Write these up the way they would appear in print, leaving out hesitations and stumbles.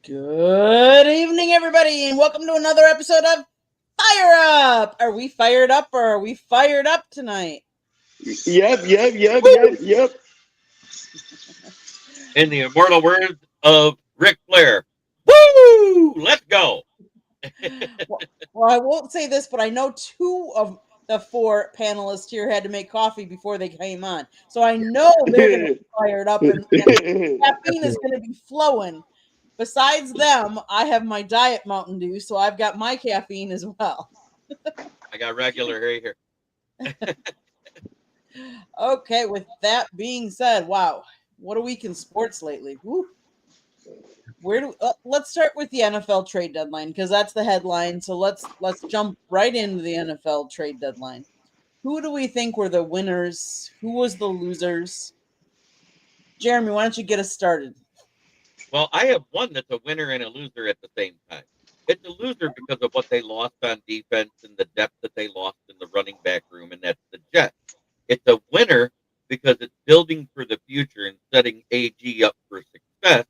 Good evening, everybody, and welcome to another episode of Fire Up. Are we fired up, or are we fired up tonight? Yep. In the immortal words of Ric Flair, woo! Let's go. Well, I won't say this, but I know two of the four panelists here had to make coffee before they came on, so I know they're going to be fired up, and caffeine is going to be flowing. Besides them, I have my Diet Mountain Dew, so I've got my caffeine as well. I got regular right here. Okay, with that being said, wow, what a week in sports lately. Woo. Let's start with the NFL trade deadline because that's the headline. So let's jump right into the NFL trade deadline. Who do we think were the winners? Who was the losers? Jeremy, why don't you get us started? Well, I have one that's a winner and a loser at the same time. It's a loser because of what they lost on defense and the depth that they lost in the running back room, and that's the Jets. It's a winner because it's building for the future and setting AG up for success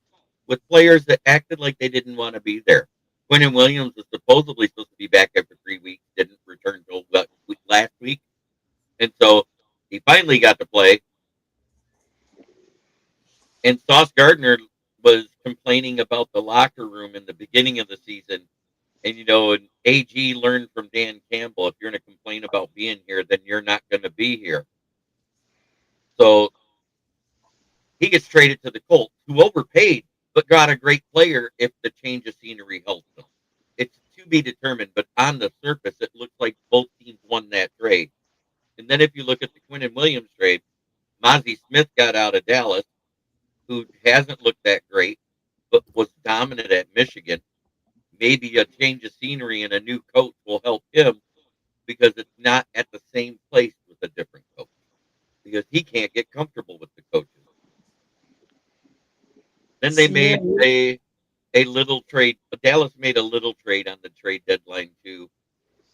with players that acted like they didn't want to be there. Quinnen Williams was supposedly supposed to be back after 3 weeks, didn't return until last week. And so he finally got to play. And Sauce Gardner was complaining about the locker room in the beginning of the season. And, and AG learned from Dan Campbell, if you're going to complain about being here, then you're not going to be here. So he gets traded to the Colts, who overpaid, but got a great player if the change of scenery helps them. It's to be determined, but on the surface, it looks like both teams won that trade. And then if you look at the Quinnen Williams trade, Mozzie Smith got out of Dallas, who hasn't looked that great, but was dominant at Michigan. Maybe a change of scenery and a new coach will help him because it's not at the same place with a different coach because he can't get comfortable with the coaches. Then they made a little trade. Dallas made a little trade on the trade deadline too,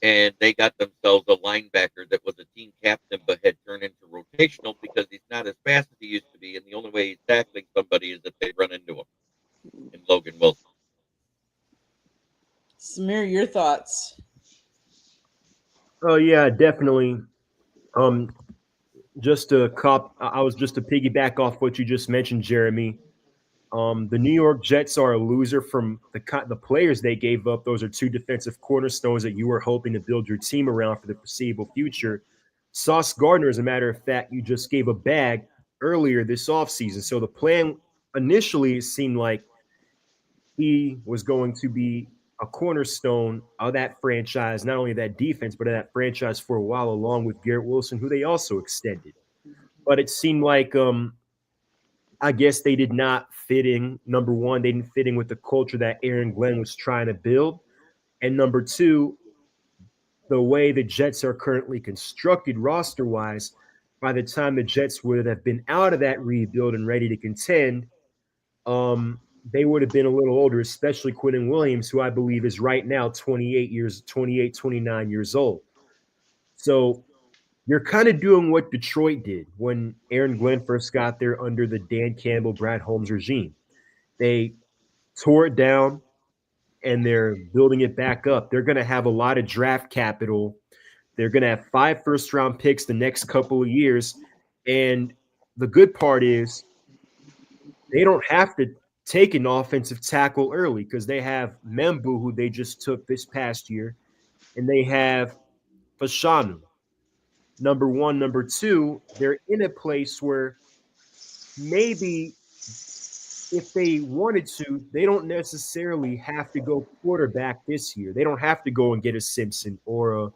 and they got themselves a linebacker that was a team captain but had turned into rotational because he's not as fast as he used to be, and the only way he's tackling somebody is if they run into him. And Logan Wilson. Samir, your thoughts? Oh yeah, definitely. I was just to piggyback off what you just mentioned, Jeremy. The New York Jets are a loser from the players they gave up. Those are two defensive cornerstones that you were hoping to build your team around for the foreseeable future. Sauce Gardner, as a matter of fact, you just gave a bag earlier this offseason. So the plan initially seemed like he was going to be a cornerstone of that franchise, not only that defense, but of that franchise for a while, along with Garrett Wilson, who they also extended. But it seemed like I guess they did not fit in. Number one, they didn't fit in with the culture that Aaron Glenn was trying to build. And number two, the way the Jets are currently constructed roster-wise, by the time the Jets would have been out of that rebuild and ready to contend, they would have been a little older, especially Quinnen Williams, who I believe is right now 29 years old. So you're kind of doing what Detroit did when Aaron Glenn first got there under the Dan Campbell, Brad Holmes regime. They tore it down and they're building it back up. They're going to have a lot of draft capital. They're going to have 5 first-round picks the next couple of years. And the good part is they don't have to take an offensive tackle early because they have Membu, who they just took this past year, and they have Fashanu. Number one. Number two, they're in a place where maybe if they wanted to, they don't necessarily have to go quarterback this year. They don't have to go and get a Simpson or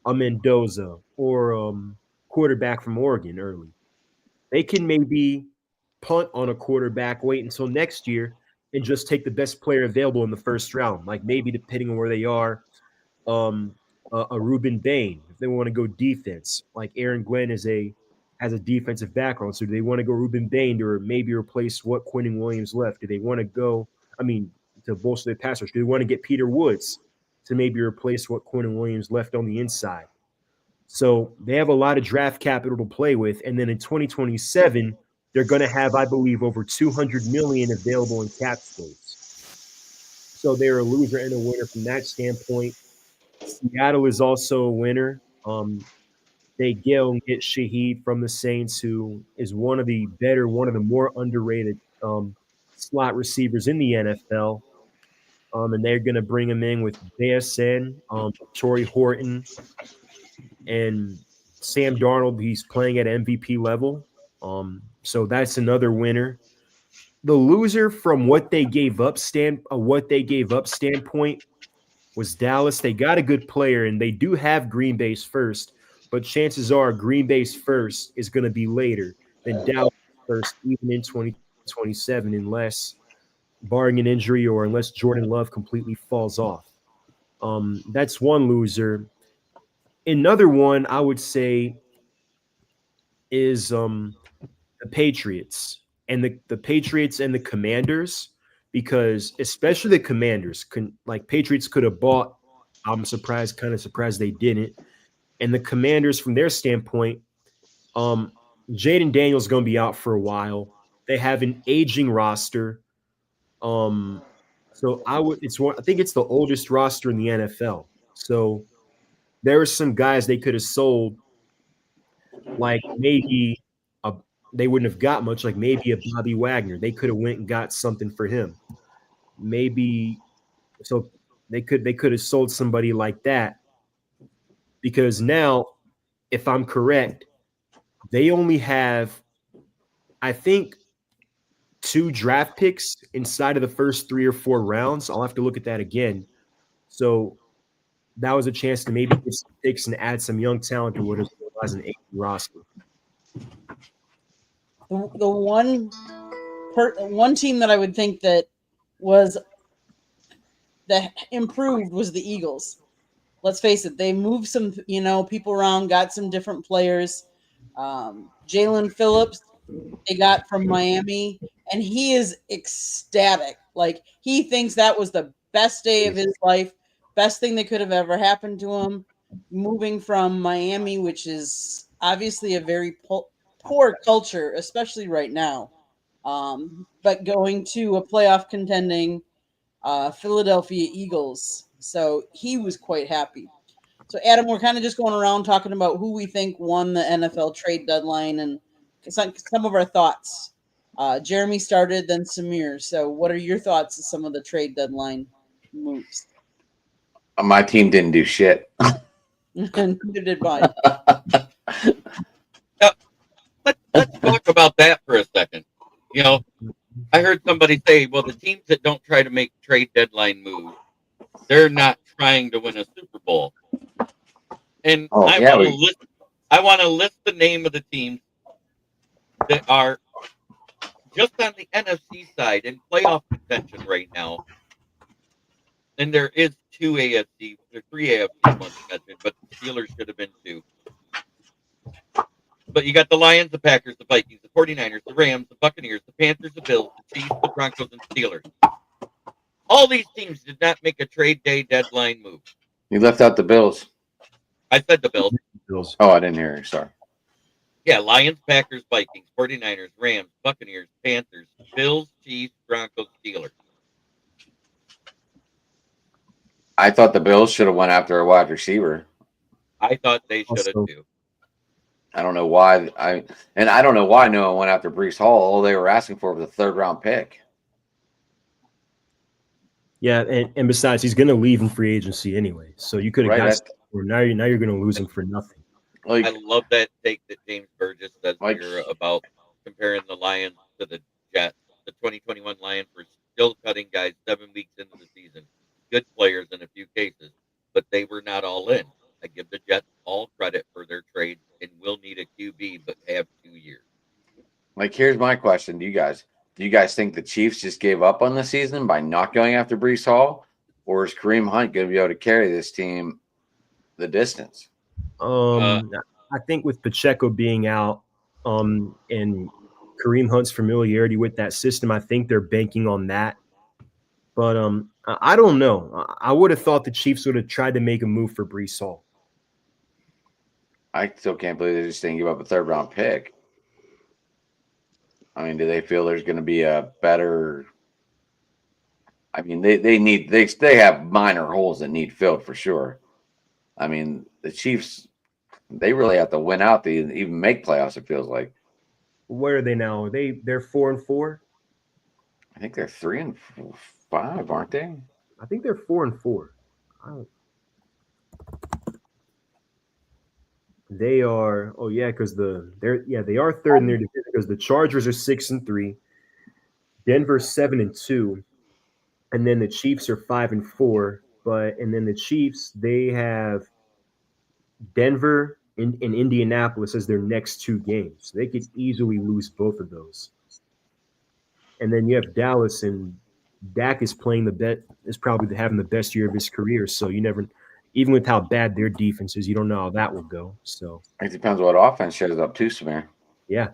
a Mendoza or quarterback from Oregon early. They can maybe punt on a quarterback, wait until next year, and just take the best player available in the first round. Like maybe depending on where they are, a Ruben Bain if they want to go defense. Like Aaron Glenn is a has a defensive background. So do they want to go Ruben Bain or maybe replace what Quentin Williams left? Do they want to go, to bolster their pass rush? Do they want to get Peter Woods to maybe replace what Quentin Williams left on the inside? So they have a lot of draft capital to play with. And then in 2027, they're going to have, I believe, over $200 million available in cap space. So they're a loser and a winner from that standpoint. Seattle is also a winner. They go and get Shaheed from the Saints, who is one of the more underrated slot receivers in the NFL. And they're going to bring him in with JSN, Torrey Horton, and Sam Darnold. He's playing at MVP level. So that's another winner. The loser from what they gave up standpoint was Dallas. They got a good player, and they do have Green Bay's first, but chances are Green Bay's first is going to be later than Dallas' first, even in 2027, unless barring an injury or unless Jordan Love completely falls off. That's one loser. Another one I would say is the Patriots and the Patriots and the Commanders, because especially the Commanders, Patriots could have bought. I'm kind of surprised they didn't. And the Commanders, from their standpoint, Jaden Daniels is going to be out for a while. They have an aging roster. I think it's the oldest roster in the NFL. So there are some guys they could have sold, like maybe they wouldn't have got much, like maybe a Bobby Wagner. They could have went and got something for him. Maybe so they could have sold somebody like that, because now, if I'm correct, they only have, I think, 2 draft picks inside of the first 3 or 4 rounds. I'll have to look at that again. So that was a chance to maybe get some picks and add some young talent to what is an 8 roster. The one team that I would think that improved was the Eagles. Let's face it, they moved some people around, got some different players. Jalen Phillips they got from Miami, and he is ecstatic. Like, he thinks that was the best day of his life, best thing that could have ever happened to him, moving from Miami, which is obviously a very poor culture, especially right now. But going to a playoff contending Philadelphia Eagles. So he was quite happy. So, Adam, we're kind of just going around talking about who we think won the NFL trade deadline and some of our thoughts. Jeremy started, then Samir. So what are your thoughts of some of the trade deadline moves? My team didn't do shit. Neither did mine. Let's talk about that for a second. I heard somebody say, well, the teams that don't try to make trade deadline moves, they're not trying to win a Super Bowl. And I want to list the name of the teams that are just on the NFC side in playoff contention right now. And there is 3 AFC ones mentioned, but the Steelers should have been 2. But you got the Lions, the Packers, the Vikings, the 49ers, the Rams, the Buccaneers, the Panthers, the Bills, the Chiefs, the Broncos, and Steelers. All these teams did not make a trade day deadline move. You left out the Bills. I said the Bills. Oh, I didn't hear you. Sorry. Yeah, Lions, Packers, Vikings, 49ers, Rams, Buccaneers, Panthers, Bills, Chiefs, Broncos, Steelers. I thought the Bills should have went after a wide receiver. I thought they should have too. I don't know why. I don't know why no one went after Breece Hall. All they were asking for was a 3rd-round pick. Yeah, and besides, he's going to leave in free agency anyway. So you could have got now you're going to lose him for nothing. I love that take that James Burgess says here about comparing the Lions to the Jets. The 2021 Lions were still cutting guys 7 weeks into the season. Good players in a few cases, but they were not all in. I give the Jets all credit for their trade and will need a QB, but have 2 years. Here's my question to you guys. Do you guys think the Chiefs just gave up on the season by not going after Breece Hall? Or is Kareem Hunt going to be able to carry this team the distance? I think with Pacheco being out, And Kareem Hunt's familiarity with that system, I think they're banking on that. But I don't know. I would have thought the Chiefs would have tried to make a move for Brees Hall. I still can't believe they just didn't give up a third-round pick. I mean, do they feel there's going to be a better? I mean, they have minor holes that need filled for sure. I mean, the Chiefs, they really have to win out to even make playoffs. It feels like. Where are they now? They're 4-4. I think they're 3-5, aren't they? I think they're 4-4. They are. Oh yeah, because they are third in their division because the Chargers are 6-3, Denver's 7-2, and then the Chiefs are 5-4. And then the Chiefs, they have Denver and Indianapolis as their next two games. They could easily lose both of those. And then you have Dallas, and Dak is probably having the best year of his career. So you never, even with how bad their defense is, you don't know how that will go. So It depends what offense shows up too, Samir. yeah,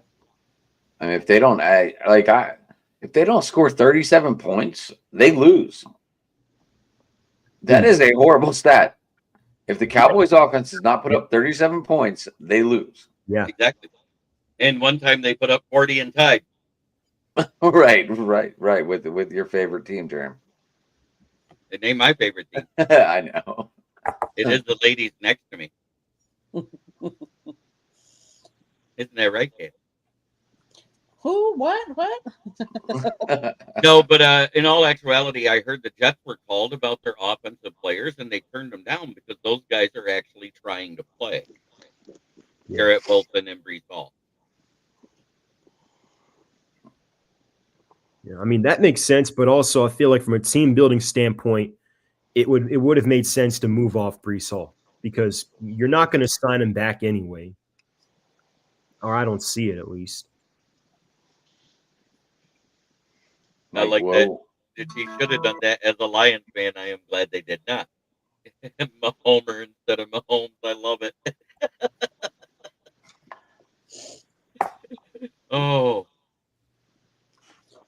I mean, if they don't score 37 points, they lose. That is a horrible stat. If the Cowboys offense does not put up 37 points, they lose. yeah, Exactly. And one time they put up 40 and tied. Right. With your favorite team, Jeremy. They named my favorite team. I know. It is the ladies next to me. Isn't that right, Kate? Who? What? No, but in all actuality, I heard the Jets were called about their offensive players, and they turned them down because those guys are actually trying to play. Yeah. Garrett Wilson and Brees Hall. yeah. I mean that makes sense, but also I feel like from a team building standpoint, it would have made sense to move off Brees Hall because you're not going to sign him back anyway, or I don't see it at least. I like that. He should have done that as a Lions fan. I am glad they did not. Mahomer instead of Mahomes. I love it. Oh.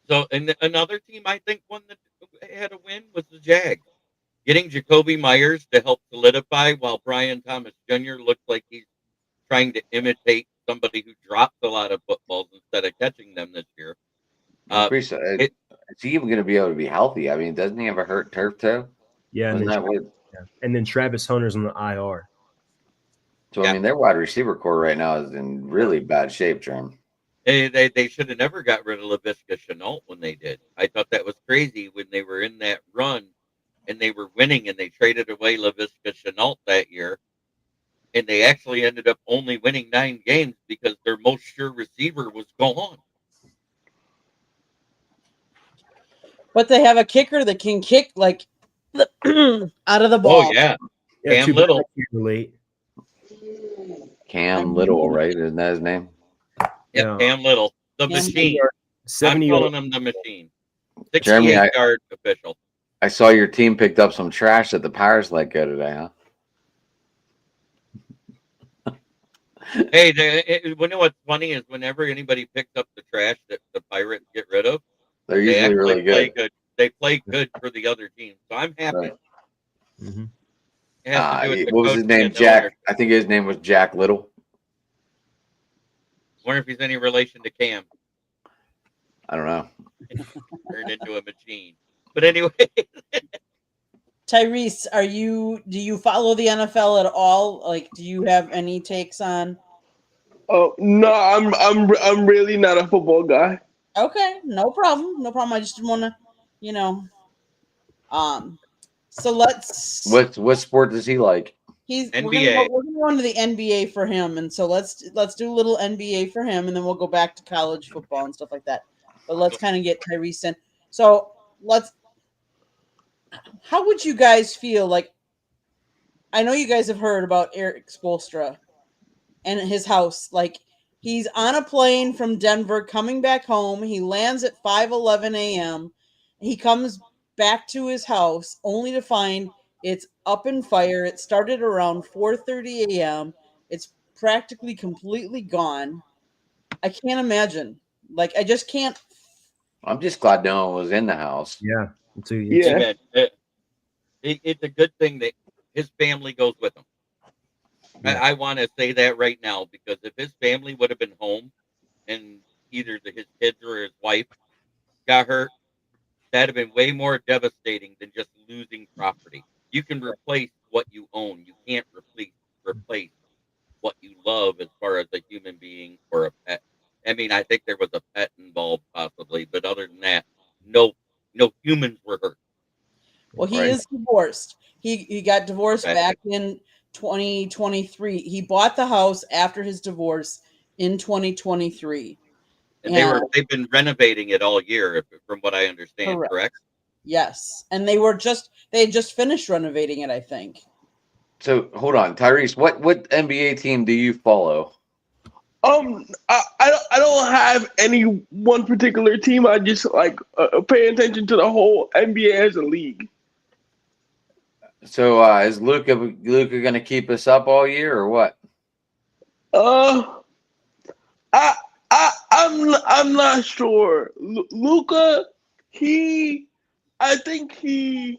So, and another team I think one that had a win was the Jags. Getting Jacoby Myers to help solidify while Brian Thomas Jr. looks like he's trying to imitate somebody who drops a lot of footballs instead of catching them this year. Is he even going to be able to be healthy? I mean, doesn't he have a hurt turf toe? Yeah, and then Travis Hunter's on the IR. So I mean, their wide receiver core right now is in really bad shape, Jerm. They should have never got rid of Laviska Shenault when they did. I thought that was crazy when they were in that run and they were winning and they traded away Laviska Shenault that year. And they actually ended up only winning 9 games because their most sure receiver was gone. But they have a kicker that can kick like out of the ball. Oh yeah, Cam Little. Cam Little, right? Isn't that his name? Yeah, Cam Little, the machine. I'm calling him the machine. 68-yard official. I saw your team picked up some trash that the Pirates let go today, huh? Hey, you know what's funny is whenever anybody picks up the trash that the Pirates get rid of, they're usually really good. They play good for the other team, so I'm happy. Right. Mm-hmm. What was his name? Jack. I think his name was Jack Little. Wonder if he's any relation to Cam. I don't know. Turned into a machine. But anyway. Tyrese, do you follow the NFL at all? Like, do you have any takes on? Oh no, I'm really not a football guy. Okay, no problem. I just want to, So let's. What sport does he like? NBA. We're gonna go into the NBA for him, and so let's do a little NBA for him, and then we'll go back to college football and stuff like that. But let's kind of get Tyrese in. So how would you guys feel? Like, I know you guys have heard about Eric Spoelstra and his house. Like, he's on a plane from Denver coming back home. He lands at 5:11 a.m. He comes back to his house only to find it's up in fire. It started around 4:30 a.m. It's practically completely gone. I can't imagine. Like, I just can't. I'm just glad no one was in the house. Yeah. Yeah. Amen. It's a good thing that his family goes with him. Yeah. I want to say that right now, because if his family would have been home and either his kids or his wife got hurt, that'd have been way more devastating than just losing property. You can replace what you own. You can't replace what you love as far as a human being or a pet. I mean, I think there was a pet involved possibly, but other than that, no humans were hurt. Well, he Right. is divorced. He got divorced Okay. back in 2023. He bought the house after his divorce in 2023. And And they've been renovating it all year, from what I understand, Correct. correct? yes, and they had just finished renovating it, I think. So hold on, Tyrese. What NBA team do you follow? I don't have any one particular team. I just like pay attention to the whole NBA as a league. So is Luka going to keep us up all year or what? I'm not sure. Luka, I think he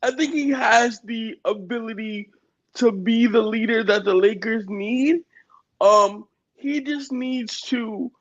has the ability to be the leader that the Lakers need. He just needs to.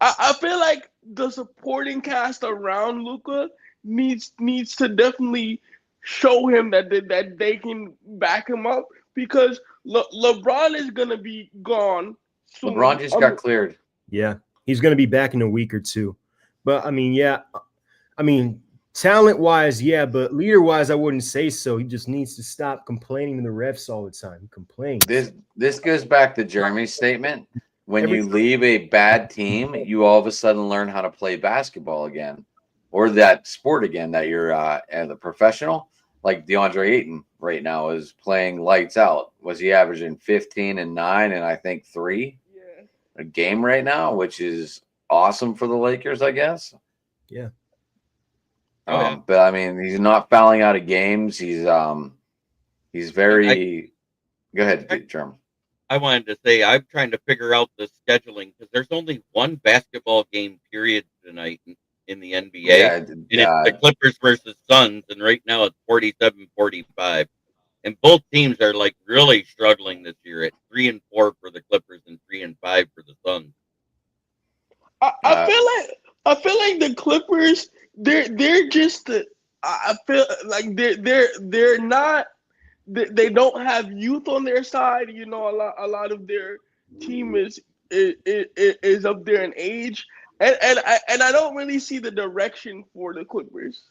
I feel like the supporting cast around Luka needs to definitely show him that they can back him up, because LeBron is gonna be gone soon. LeBron just got cleared. Yeah. He's going to be back in a week or two. But I mean, talent-wise, yeah, but leader-wise, I wouldn't say so. He just needs to stop complaining to the refs all the time. He complains. This goes back to Jeremy's statement. When you leave a bad team, you all of a sudden learn how to play basketball again, or that sport again that you're as a professional. Like DeAndre Ayton right now is playing lights out. Was he averaging 15 and 9 and I think 3 a game right now, which is awesome for the Lakers, I guess. Yeah. But I mean, he's not fouling out of games. He's very. Go ahead, Jeremy. I wanted to say I'm trying to figure out the scheduling, because there's only one basketball game period tonight in the NBA. Yeah, and it's the Clippers versus Suns, and right now it's 47-45. And both teams are like really struggling this year at 3-4 for the Clippers and 3-5 for the Suns. I feel like the Clippers, they're just I feel like they're not. They don't have youth on their side. You know, a lot of their team is up there in age, and I don't really see the direction for the Clippers.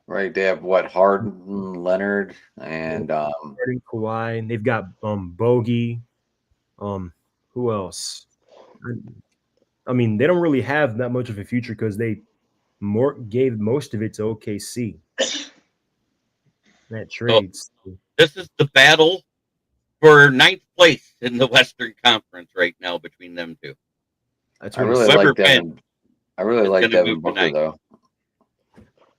Right, they have what, Harden, Leonard, and Harden, Kawhi. They've got Bogey. Who else? I mean, they don't really have that much of a future because they gave most of it to OKC. That trades. This is the battle for 9th place in the Western Conference right now between them two. That's I really like Devin. I really like Devin Booker tonight. though.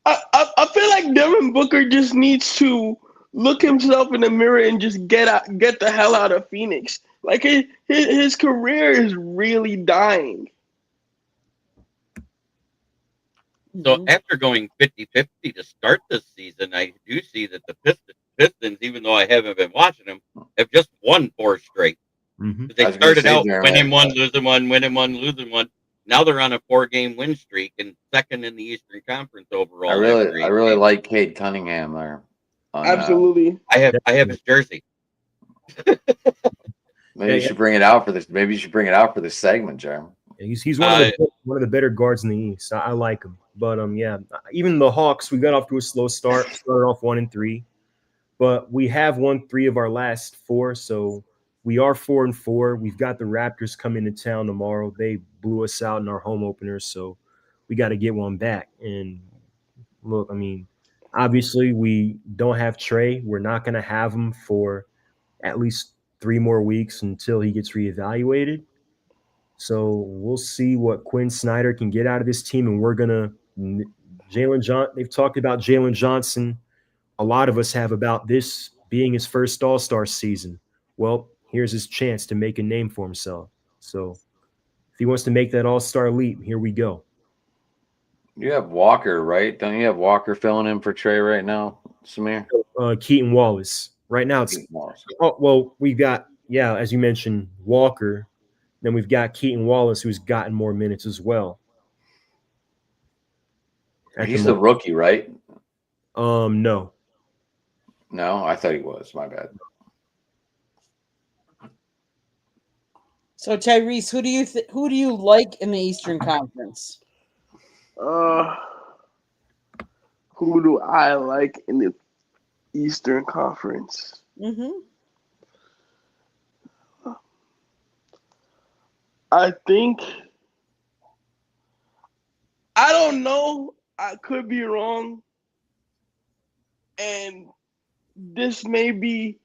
I feel like Devin Booker just needs to look himself in the mirror and just get the hell out of Phoenix. Like his career is really dying. So after going 50-50 to start this season, I do see that the Pistons, even though I haven't been watching them, have just won 4 straight. Mm-hmm. They started out winning one, losing one, winning one, losing one. Now they're on a 4-game win streak and second in the Eastern Conference overall. I really like Cade Cunningham there. Absolutely. I have his jersey. Maybe you should bring it out for this. Maybe you should bring it out for this segment, Jeremy. He's one of the better guards in the East. I like him. But yeah, even the Hawks, we got off to a slow start. Started off 1-3, but we have won 3 of our last 4, so we are 4-4. We've got the Raptors coming to town tomorrow. They blew us out in our home openers, so we got to get one back. And look, I mean, obviously we don't have Trey. We're not going to have him for at least 3 more weeks until he gets reevaluated. So we'll see what Quinn Snyder can get out of this team, and we're gonna they've talked about Jalen Johnson. A lot of us have about this being his first All-Star season. Well, here's his chance to make a name for himself. So if he wants to make that all-star leap, here we go. You have Walker, right? Don't you have Walker filling in for Trey right now, Samir? Keaton Wallace. Right now, it's well, we've got as you mentioned, Walker. Then we've got Keaton Wallace, who's gotten more minutes as well. He's the rookie, right? No. No, I thought he was. My bad. So Tyrese, who do you like in the Eastern Conference? Who do I like in the Eastern Conference? Mm-hmm. I think, I don't know. I could be wrong. And this may be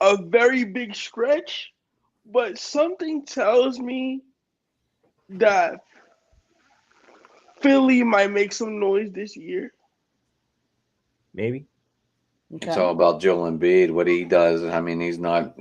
a very big stretch, but something tells me that Philly might make some noise this year. Maybe. Okay. It's all about Joel Embiid, what he does. I mean, he's not.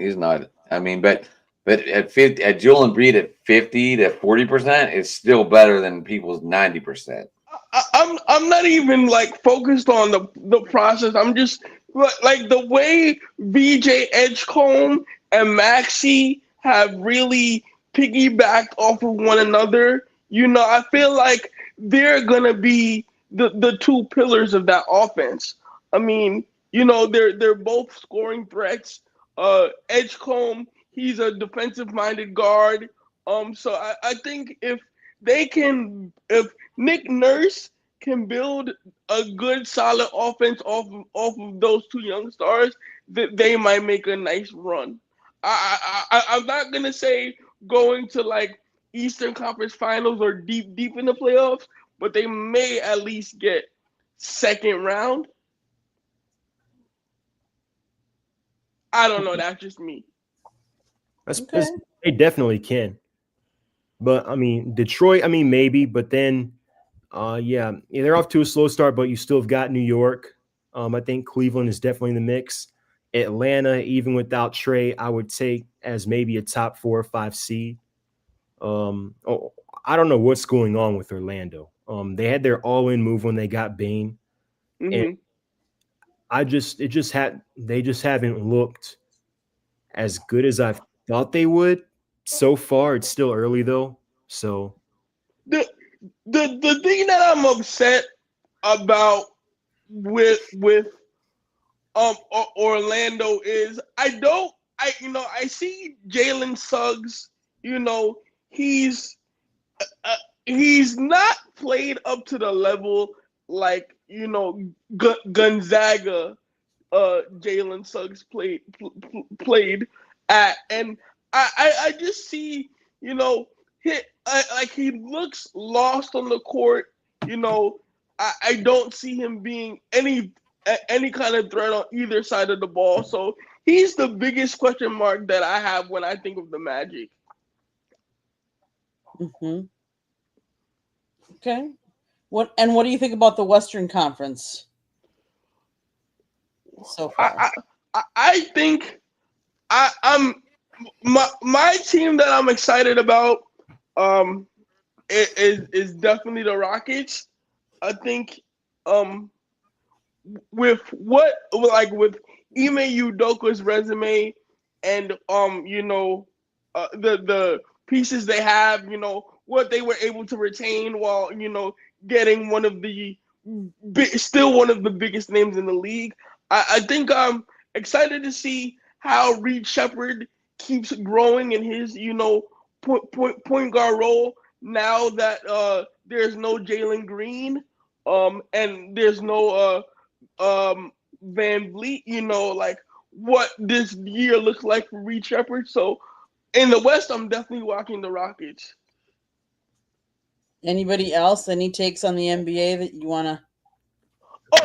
I mean, but at Joel Embiid at 50 to 40% is still better than people's 90%. I'm not even like focused on the process. I'm just like the way VJ Edgecombe and Maxey have really piggybacked off of one another. I feel like they're gonna be the two pillars of that offense. I mean, they're both scoring threats. Edgecombe, he's a defensive-minded guard. So I think if Nick Nurse can build a good, solid offense off of those two young stars, that they might make a nice run. I'm not gonna say going to like Eastern Conference Finals or deep in the playoffs, but they may at least get second round. I don't know. That's just me. They definitely can. But I mean, Detroit, maybe, but then they're off to a slow start, but you still have got New York. I think Cleveland is definitely in the mix. Atlanta, even without Trey, I would take as maybe a top 4 or 5 seed. I don't know what's going on with Orlando. They had their all-in move when they got Bane, Mm-hmm. and they just haven't looked as good as I thought they would so far. It's still early though, so the thing that I'm upset about with Orlando is I see Jalen Suggs. He's not played up to the level like Gonzaga. Jalen Suggs played at, and I just see he looks lost on the court. I don't see him being any kind of threat on either side of the ball. So he's the biggest question mark that I have when I think of the Magic. Mm-hmm. Okay. What do you think about the Western Conference so far? I think I'm my team that I'm excited about is definitely the Rockets. I think with Ime Udoka's resume and the pieces they have, what they were able to retain while getting one of the biggest names in the league. I think I'm excited to see how Reed Shepherd keeps growing in his point guard role now that there's no Jalen Green and there's no Van Vliet. What this year looks like for Reed Shepherd. So in the West, I'm definitely watching the Rockets. Anybody else? Any takes on the NBA that you want to?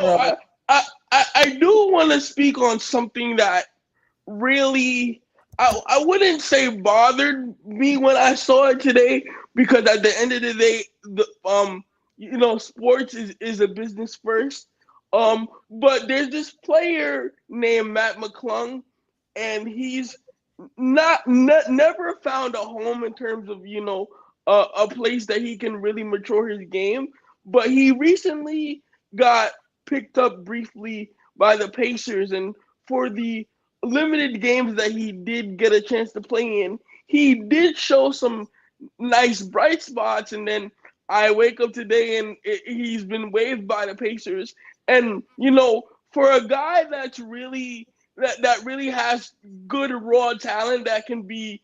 Oh, I do want to speak on something that really I wouldn't say bothered me when I saw it today, because at the end of the day, sports is a business first. But there's this player named Matt McClung, and he's never found a home in terms of a place that he can really mature his game. But he recently got picked up briefly by the Pacers, and for the limited games that he did get a chance to play in, he did show some nice bright spots. And then I wake up today and he's been waived by the Pacers. And for a guy that's really that really has good raw talent that can be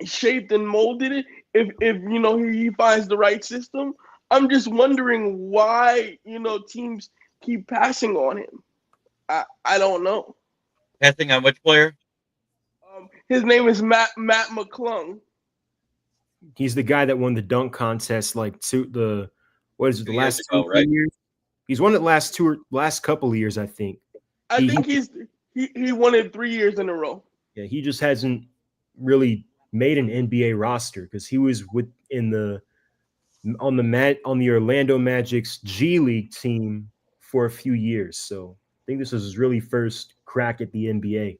shaped and molded if he finds the right system. I'm just wondering why teams keep passing on him. I don't know. Passing on which player? His name is Matt McClung. He's the guy that won the dunk contest like the years last ago, 2 right? years. He's won it last couple of years, I think. I think he won it 3 years in a row. Yeah, he just hasn't really made an NBA roster because he was on the Orlando Magic's G League team for a few years. So I think this was his really first crack at the NBA.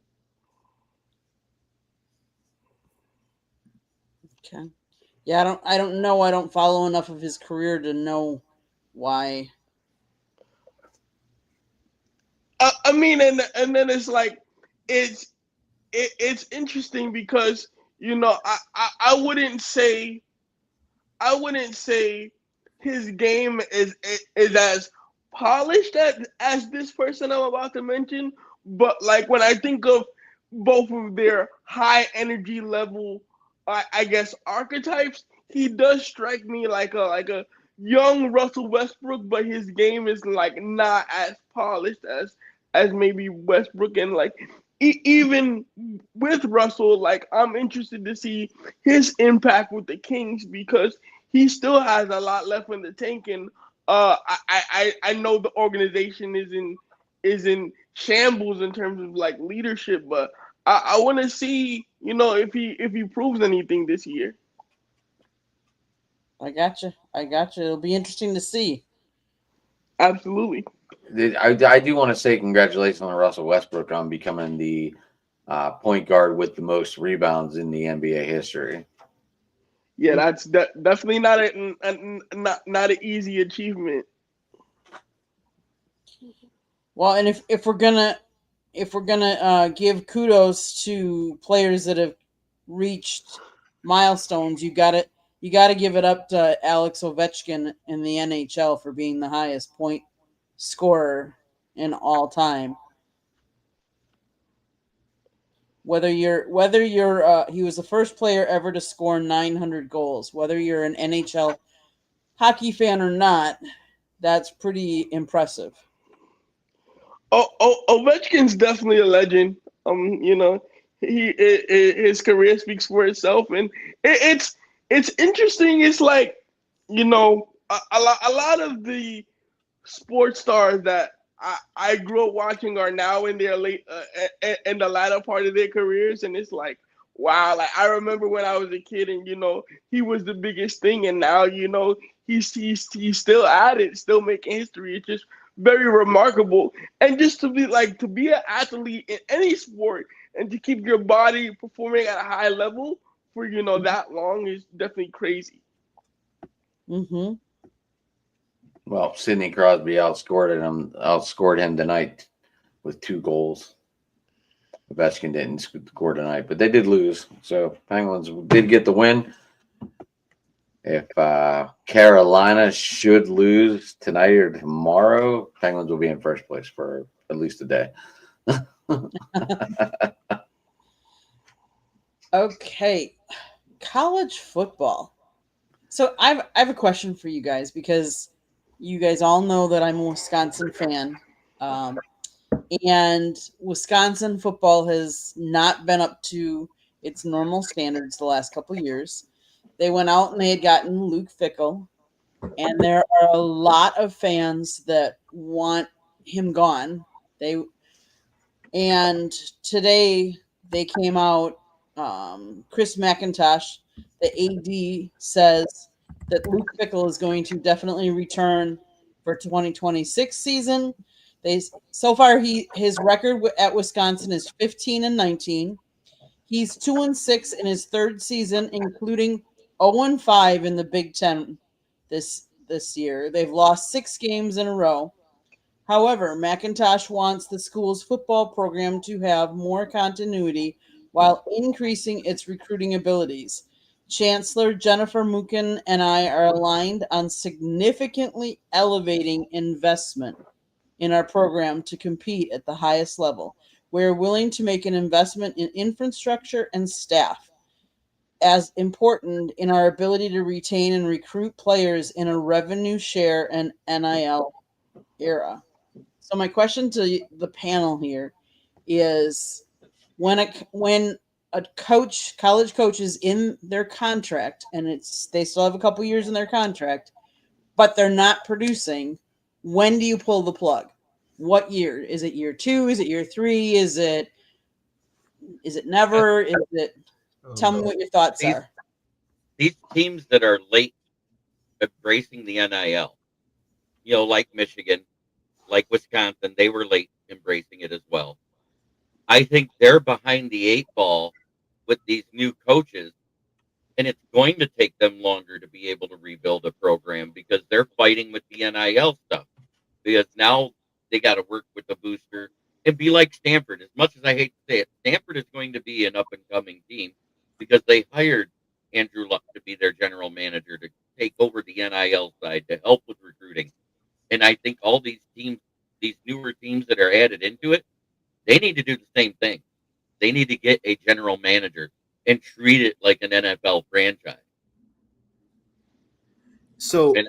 Okay. Yeah, I don't know. I don't follow enough of his career to know why. I mean, and then it's like it's interesting because I wouldn't say his game is as polished as this person I'm about to mention, but like when I think of both of their high energy level, I guess archetypes, he does strike me like a young Russell Westbrook, but his game is like not as polished as maybe Westbrook. And like even with Russell, like I'm interested to see his impact with the Kings because he still has a lot left in the tank. And I know the organization is in shambles in terms of like leadership, but I want to see if he proves anything this year. I gotcha. It'll be interesting to see. Absolutely. I do want to say congratulations on Russell Westbrook on becoming the point guard with the most rebounds in the NBA history. Yeah, that's definitely not an easy achievement. Well, and if we're gonna give kudos to players that have reached milestones, you gotta give it up to Alex Ovechkin in the NHL for being the highest point scorer in all time. Whether you're he was the first player ever to score 900 goals. Whether you're an NHL hockey fan or not, that's pretty impressive. Ovechkin's definitely a legend. His career speaks for itself, and it's interesting. It's like a lot of the sports stars that I grew up watching are now in their in the latter part of their careers, and it's like, wow. Like I remember when I was a kid, and he was the biggest thing, and now he's still at it, still making history. It's just very remarkable, and just to be an athlete in any sport and to keep your body performing at a high level for that long is definitely crazy. Mm-hmm. Well, Sidney Crosby outscored him tonight with 2 goals. Ovechkin didn't score tonight, but they did lose. So Penguins did get the win. If Carolina should lose tonight or tomorrow, Penguins will be in first place for at least a day. Okay, college football. So I have a question for you guys because you guys all know that I'm a Wisconsin fan, and Wisconsin football has not been up to its normal standards the last couple of years. They went out and they had gotten Luke Fickell, and there are a lot of fans that want him gone. And today they came out. Chris McIntosh, the AD, says that Luke Fickell is going to definitely return for 2026 season. So far his record at Wisconsin is 15-19. He's 2-6 in his third season, including 0-5 in the Big Ten this year. They've lost 6 games in a row. However, McIntosh wants the school's football program to have more continuity while increasing its recruiting abilities. Chancellor Jennifer Mookin and I are aligned on significantly elevating investment in our program to compete at the highest level. We're willing to make an investment in infrastructure and staff, as important in our ability to retain and recruit players in a revenue share and NIL era. So my question to the panel here is, when a coach, college coach, is in their contract and they still have a couple years in their contract, but they're not producing, when do you pull the plug? What year? Is it year 2? Is it year 3? Is it never? Is it? Tell me what your thoughts are. These teams that are late embracing the NIL, like Michigan, like Wisconsin, they were late embracing it as well. I think they're behind the 8 ball with these new coaches, and it's going to take them longer to be able to rebuild a program because they're fighting with the NIL stuff. Because now they got to work with the booster and be like Stanford. As much as I hate to say it, Stanford is going to be an up-and-coming team because they hired Andrew Luck to be their general manager to take over the NIL side to help with recruiting. And I think all these teams, these newer teams that are added into it, they need to do the same thing. They need to get a general manager and treat it like an NFL franchise. So, And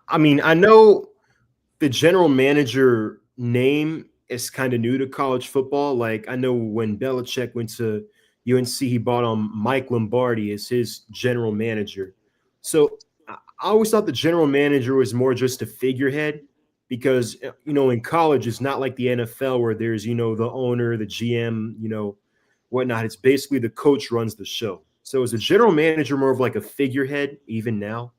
I know the general manager name is kind of new to college football. Like, I know when Belichick went to UNC, he brought on Mike Lombardi as his general manager. So I always thought the general manager was more just a figurehead because, in college, it's not like the NFL where there's, the owner, the GM, whatnot. It's basically the coach runs the show. So is a general manager more of like a figurehead even now?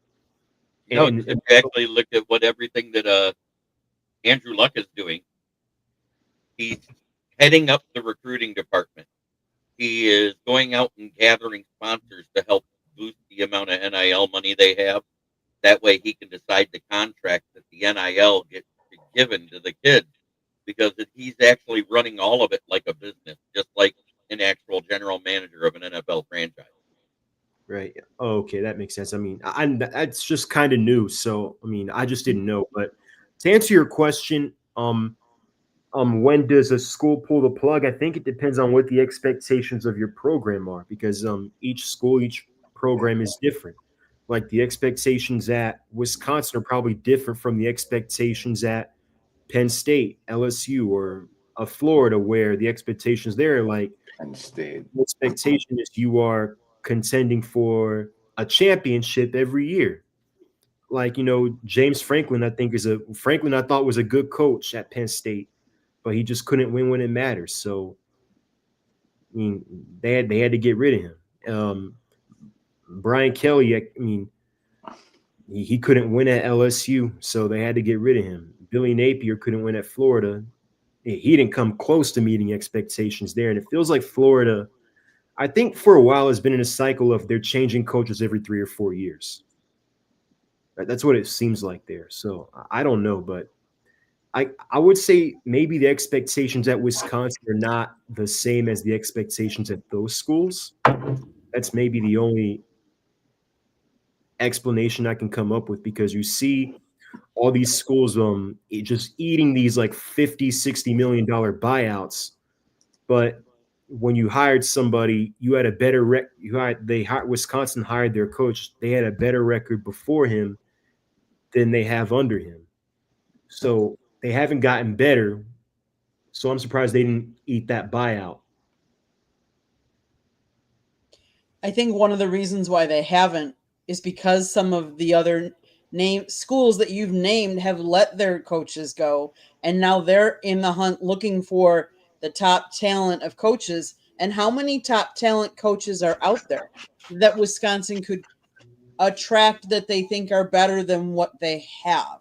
if you actually look at what everything that Andrew Luck is doing, he's heading up the recruiting department. He is going out and gathering sponsors to help boost the amount of NIL money they have. That way he can decide the contract that the NIL gets given to the kids, because he's actually running all of it like a business, just like an actual general manager of an NFL franchise. Right. Oh, okay, that makes sense. I mean, that's just kind of new, so I just didn't know. But to answer your question, when does a school pull the plug? I think it depends on what the expectations of your program are, because each school, each program is different. Like the expectations at Wisconsin are probably different from the expectations at Penn State, LSU, or Florida, where the expectations there are like Penn State. the expectation is you are contending for a championship every year. Like, James Franklin, I thought was a good coach at Penn State, but he just couldn't win when it matters. So, they had to get rid of him. Brian Kelly, he couldn't win at LSU, so they had to get rid of him. Billy Napier couldn't win at Florida. He didn't come close to meeting expectations there. And it feels like Florida, I think for a while, has been in a cycle of they're changing coaches every 3 or 4 years. That's what it seems like there. So I don't know, but I would say maybe the expectations at Wisconsin are not the same as the expectations at those schools. That's maybe the only explanation I can come up with, because you see all these schools just eating these like $50-60 million buyouts, but when you hired somebody, you had a better Wisconsin hired their coach. They had a better record before him than they have under him. So they haven't gotten better. So I'm surprised they didn't eat that buyout. I think one of the reasons why they haven't is because some of the other schools that you've named have let their coaches go, and now they're in the hunt looking for the top talent of coaches. And how many top talent coaches are out there that Wisconsin could attract that they think are better than what they have?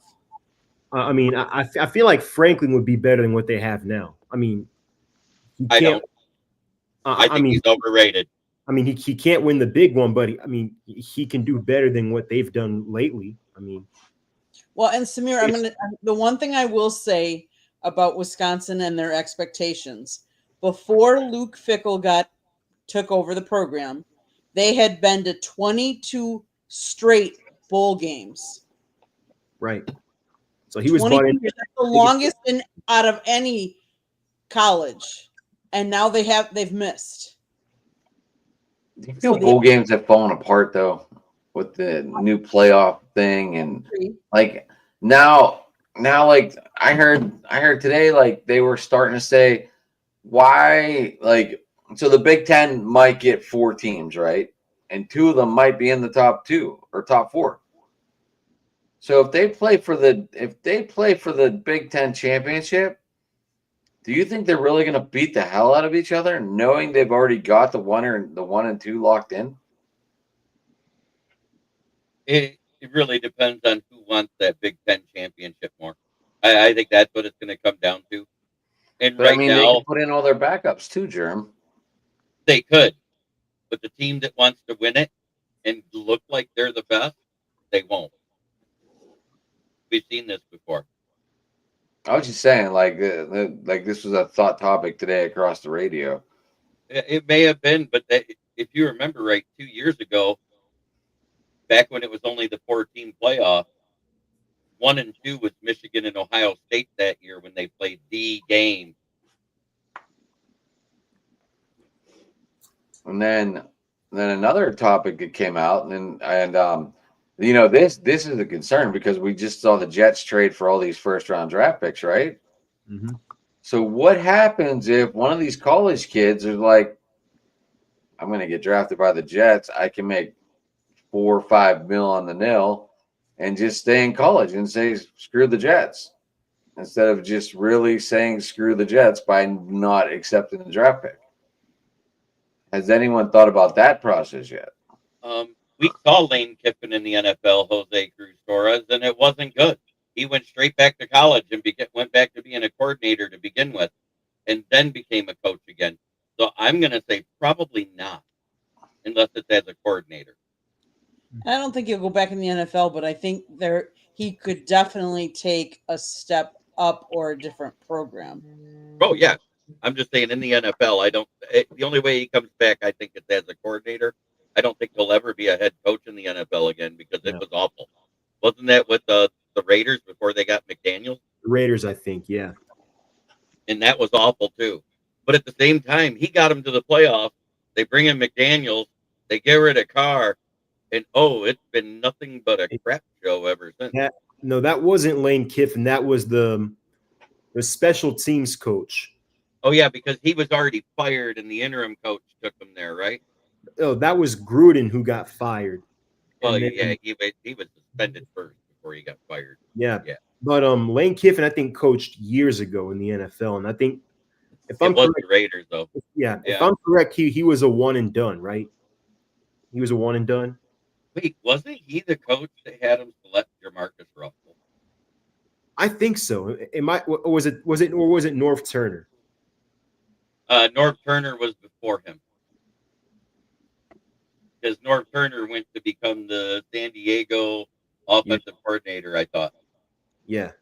I feel like Franklin would be better than what they have now. I don't. I think he's overrated. I mean, he can't win the big one, but he can do better than what they've done lately. I mean, well, and Samir, the one thing I will say about Wisconsin and their expectations before Luke Fickell took over the program, they had been to 22 straight bowl games. right. So he was brought in. That's the longest out of any college, and now they've missed. Do you feel bowl games have fallen apart though with the new playoff thing and like now like I heard today like they were starting to say why like so the Big Ten might get 4 teams, right? And 2 of them might be in the top 2 or top 4. So if they play for the Big Ten championship, do you think they're really going to beat the hell out of each other, knowing they've already got the 1 and 2 locked in? It really depends on who wants that Big Ten championship more. I think that's what it's going to come down to. And But right I mean, now, they can put in all their backups too, Jerm. they could, but the team that wants to win it and look like they're the best, they won't. We've seen this before. I was just saying, like this was a thought topic today across the radio. It may have been, but if you remember right, 2 years ago, back when it was only the 4-team playoff, 1 and 2 was Michigan and Ohio State that year when they played the game. And then another topic that came out, and you know this is a concern because we just saw the Jets trade for all these first-round draft picks, right? Mm-hmm. So what happens if one of these college kids is like, I'm going to get drafted by the Jets, I can make 4 or 5 mil on the nil and just stay in college and say screw the Jets instead of just really saying screw the Jets by not accepting the draft pick? Has anyone thought about that process yet? We saw Lane Kiffin in the NFL, Jose Cruz Torres, and it wasn't good. He went straight back to college and went back to being a coordinator to begin with, and then became a coach again. So I'm going to say probably not, unless it's as a coordinator. I don't think he'll go back in the NFL, but I think he could definitely take a step up or a different program. Oh, yeah. I'm just saying in the NFL, the only way he comes back, I think, is as a coordinator. I don't think he'll ever be a head coach in the NFL again because it was awful. Wasn't that with the Raiders before they got McDaniels? The Raiders, I think, yeah. And that was awful too. But at the same time, he got them to the playoffs. They bring in McDaniels. They get rid of Carr. And, it's been nothing but a crap show ever since. No, that wasn't Lane Kiffin. That was the special teams coach. Oh, yeah, because he was already fired and the interim coach took him there, right? Oh, that was Gruden who got fired. Well, yeah, he was suspended first before he got fired. Yeah. But Lane Kiffin, I think, coached years ago in the NFL, and I think if I'm correct, the Raiders though. Yeah, if I'm correct, he was a one and done, right? He was a one and done. Wait, wasn't he the coach that had him select Jamarcus Russell? I think so. Was it Norv Turner? Norv Turner was before him. Because Norv Turner went to become the San Diego offensive coordinator, I thought. Yeah.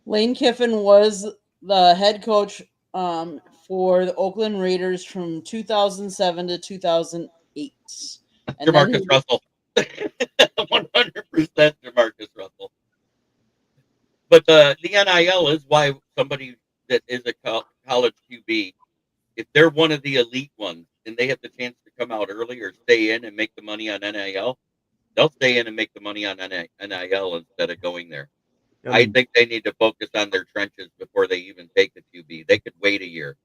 Lane Kiffin was the head coach for the Oakland Raiders from 2007 to 2008. And Jamarcus Russell. 100% Jamarcus Russell. But the NIL is why somebody that is a college QB, if they're one of the elite ones and they have the chance to come out early or stay in and make the money on NIL, they'll stay in and make the money on NIL instead of going there. I think they need to focus on their trenches before they even take the QB. They could wait a year.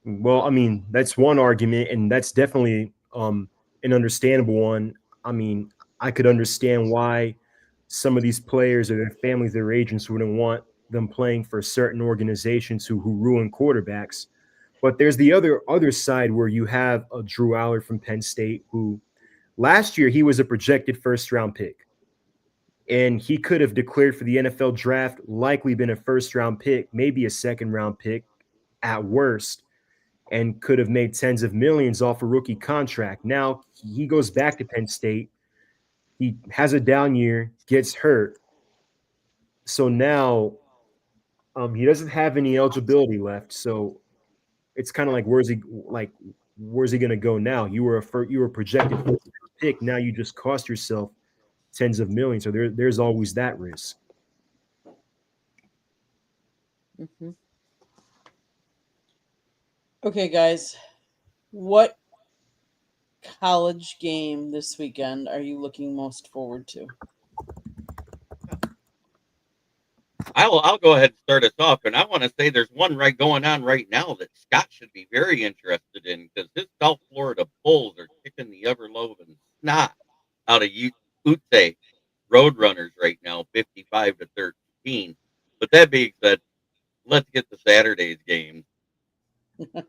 Well, I mean, that's one argument, and that's definitely an understandable one. I mean, I could understand why some of these players or their families, their agents wouldn't want them playing for certain organizations who ruin quarterbacks. But there's the other side where you have a Drew Allard from Penn State who last year he was a projected first-round pick. And he could have declared for the NFL draft, likely been a first-round pick, maybe a second-round pick at worst. and could have made tens of millions off a rookie contract. Now he goes back to Penn State. He has a down year, gets hurt. So now he doesn't have any eligibility left. So it's kind of like where's he going to go now? You were projected for a pick. Now you just cost yourself tens of millions. So there's always that risk. Mm-hmm. Okay, guys, what college game this weekend are you looking most forward to? I'll go ahead and start us off, and I want to say there's one going on right now that Scott should be very interested in because his South Florida Bulls are kicking the ever-loving snot out of Ute Roadrunners right now, 55-13. But that being said, let's get to Saturday's game.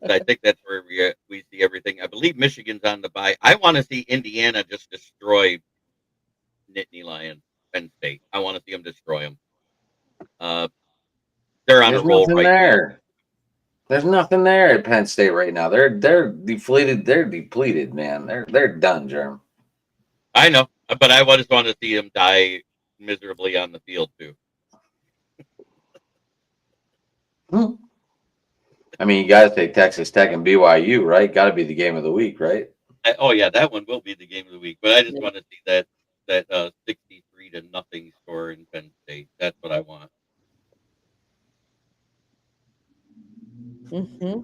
I think that's where we see everything. I believe Michigan's on the bye. I want to see Indiana just destroy Nittany Lions, Penn State. I want to see them destroy them. They're on a roll right now. There's nothing there at Penn State right now. They're deflated. They're depleted, man. They're done, Germ. I know, but I just want to see them die miserably on the field too. I mean, you got to take Texas Tech and BYU, right? Got to be the game of the week, right? Oh yeah, that one will be the game of the week. But I just want to see that 63-0 score in Penn State. That's what I want. Mm-hmm.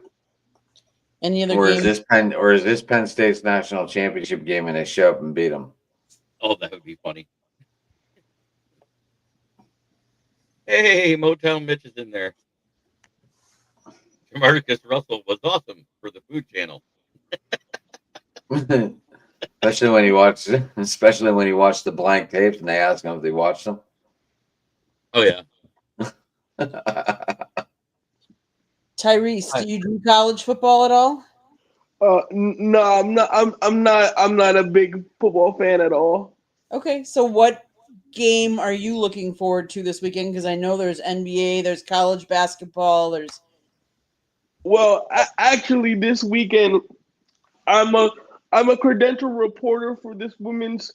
Any other or game? Is this Penn State's national championship game and they show up and beat them? Oh, that would be funny. Hey, Motown Mitch is in there. Marcus Russell was awesome for the Food Channel. especially when he watched the blank tapes and they ask him if they watched them. Oh yeah. Tyrese, do you do college football at all? No, I'm not a big football fan at all. Okay, so what game are you looking forward to this weekend? Because I know there's NBA, there's college basketball, Well, actually, this weekend, I'm a credential reporter for this women's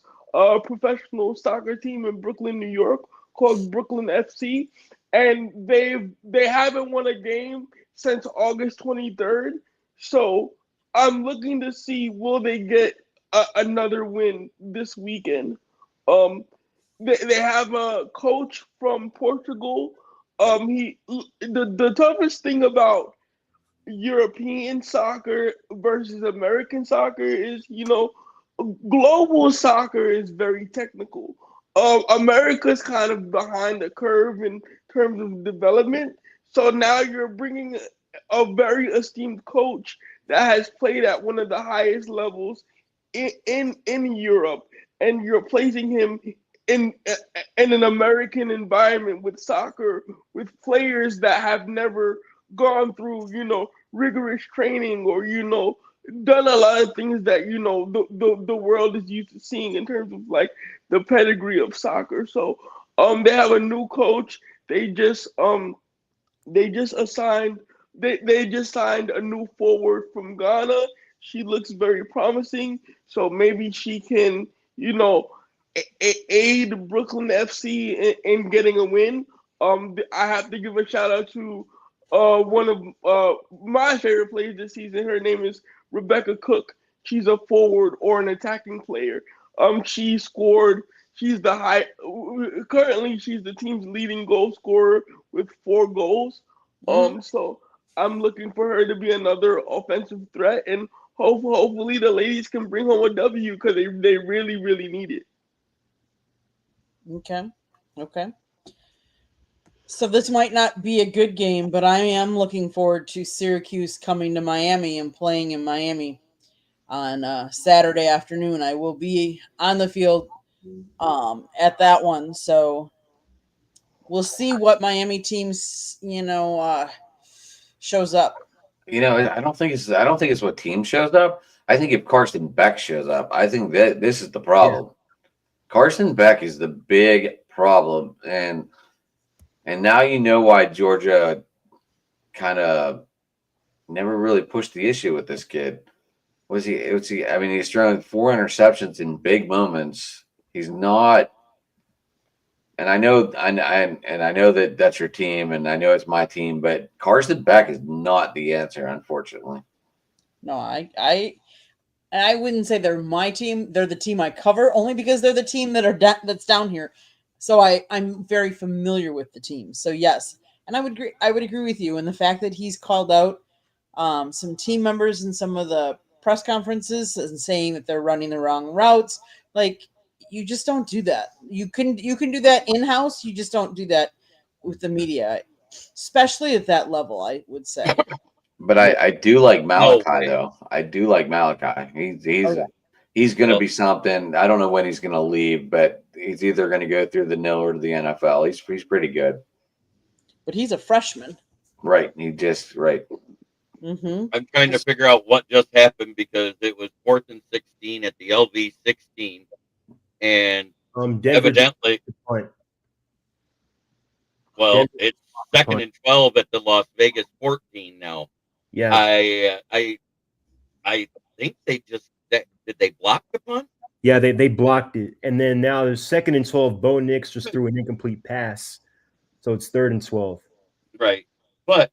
professional soccer team in Brooklyn, New York, called Brooklyn FC, and they haven't won a game since August 23rd. So I'm looking to see will they get another win this weekend. They have a coach from Portugal. The toughest thing about European soccer versus American soccer is, global soccer is very technical. America's kind of behind the curve in terms of development. So now you're bringing a very esteemed coach that has played at one of the highest levels in Europe, and you're placing him in an American environment with soccer, with players that have never gone through, rigorous training or, done a lot of things that, the world is used to seeing in terms of like the pedigree of soccer. So they have a new coach. They just signed a new forward from Ghana. She looks very promising. So maybe she can, aid Brooklyn FC in getting a win. I have to give a shout out to one of my favorite players this season. Her name is Rebecca Cook. She's a forward or an attacking player. She scored. Currently she's the team's leading goal scorer with 4 goals. So I'm looking for her to be another offensive threat, and hopefully the ladies can bring home a W because they really, really need it. Okay. So this might not be a good game, but I am looking forward to Syracuse coming to Miami and playing in Miami on Saturday afternoon. I will be on the field at that one, so we'll see what Miami teams shows up. I don't think it's what team shows up. I think if Carson Beck shows up, I think that this is the problem. Yeah. Carson Beck is the big problem, and now you know why Georgia kind of never really pushed the issue with this kid. Was he? I mean, he's thrown 4 interceptions in big moments. He's not. And I know, I know that that's your team, and I know it's my team, but Carson Beck is not the answer, unfortunately. No, I wouldn't say they're my team. They're the team I cover, only because they're the team that's down here. So I'm very familiar with the team. So yes, and I would agree with you. And the fact that he's called out some team members in some of the press conferences and saying that they're running the wrong routes, like, you just don't do that. You can do that in house. You just don't do that with the media, especially at that level, I would say. But I do like Malachi way. though. I do like Malachi. Okay. He's going to Well- be something. I don't know when he's going to leave, but he's either going to go through the nil or to the NFL. He's pretty good. But he's a freshman. Right. He just right. Mm-hmm. I'm trying to figure out what just happened because it was 4th and 16 at the LV 16, and Denver evidently, punt. well, Denver it's 2nd and 12 at the Las Vegas 14 now. Yeah, I think they just did they block the punt? yeah, they blocked it, and then now there's 2nd and 12. Bo Nix just threw an incomplete pass, so it's 3rd and 12. Right, but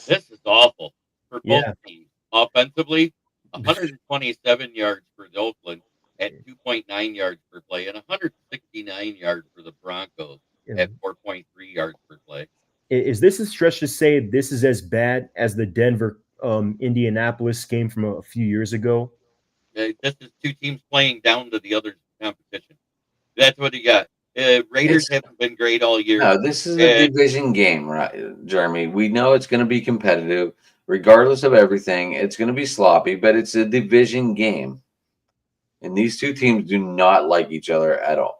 this is awful for both Yeah. teams. Offensively, 127 yards for Oakland at 2.9 yards per play, and 169 yards for the Broncos at 4.3 yards per play. Is this a stretch to say this is as bad as the Denver Indianapolis game from a few years ago? This is two teams playing down to the other competition. That's what you got. Raiders haven't been great all year. No, this is a division game, right, Jeremy? We know it's going to be competitive, regardless of everything. It's going to be sloppy, but it's a division game, and these two teams do not like each other at all.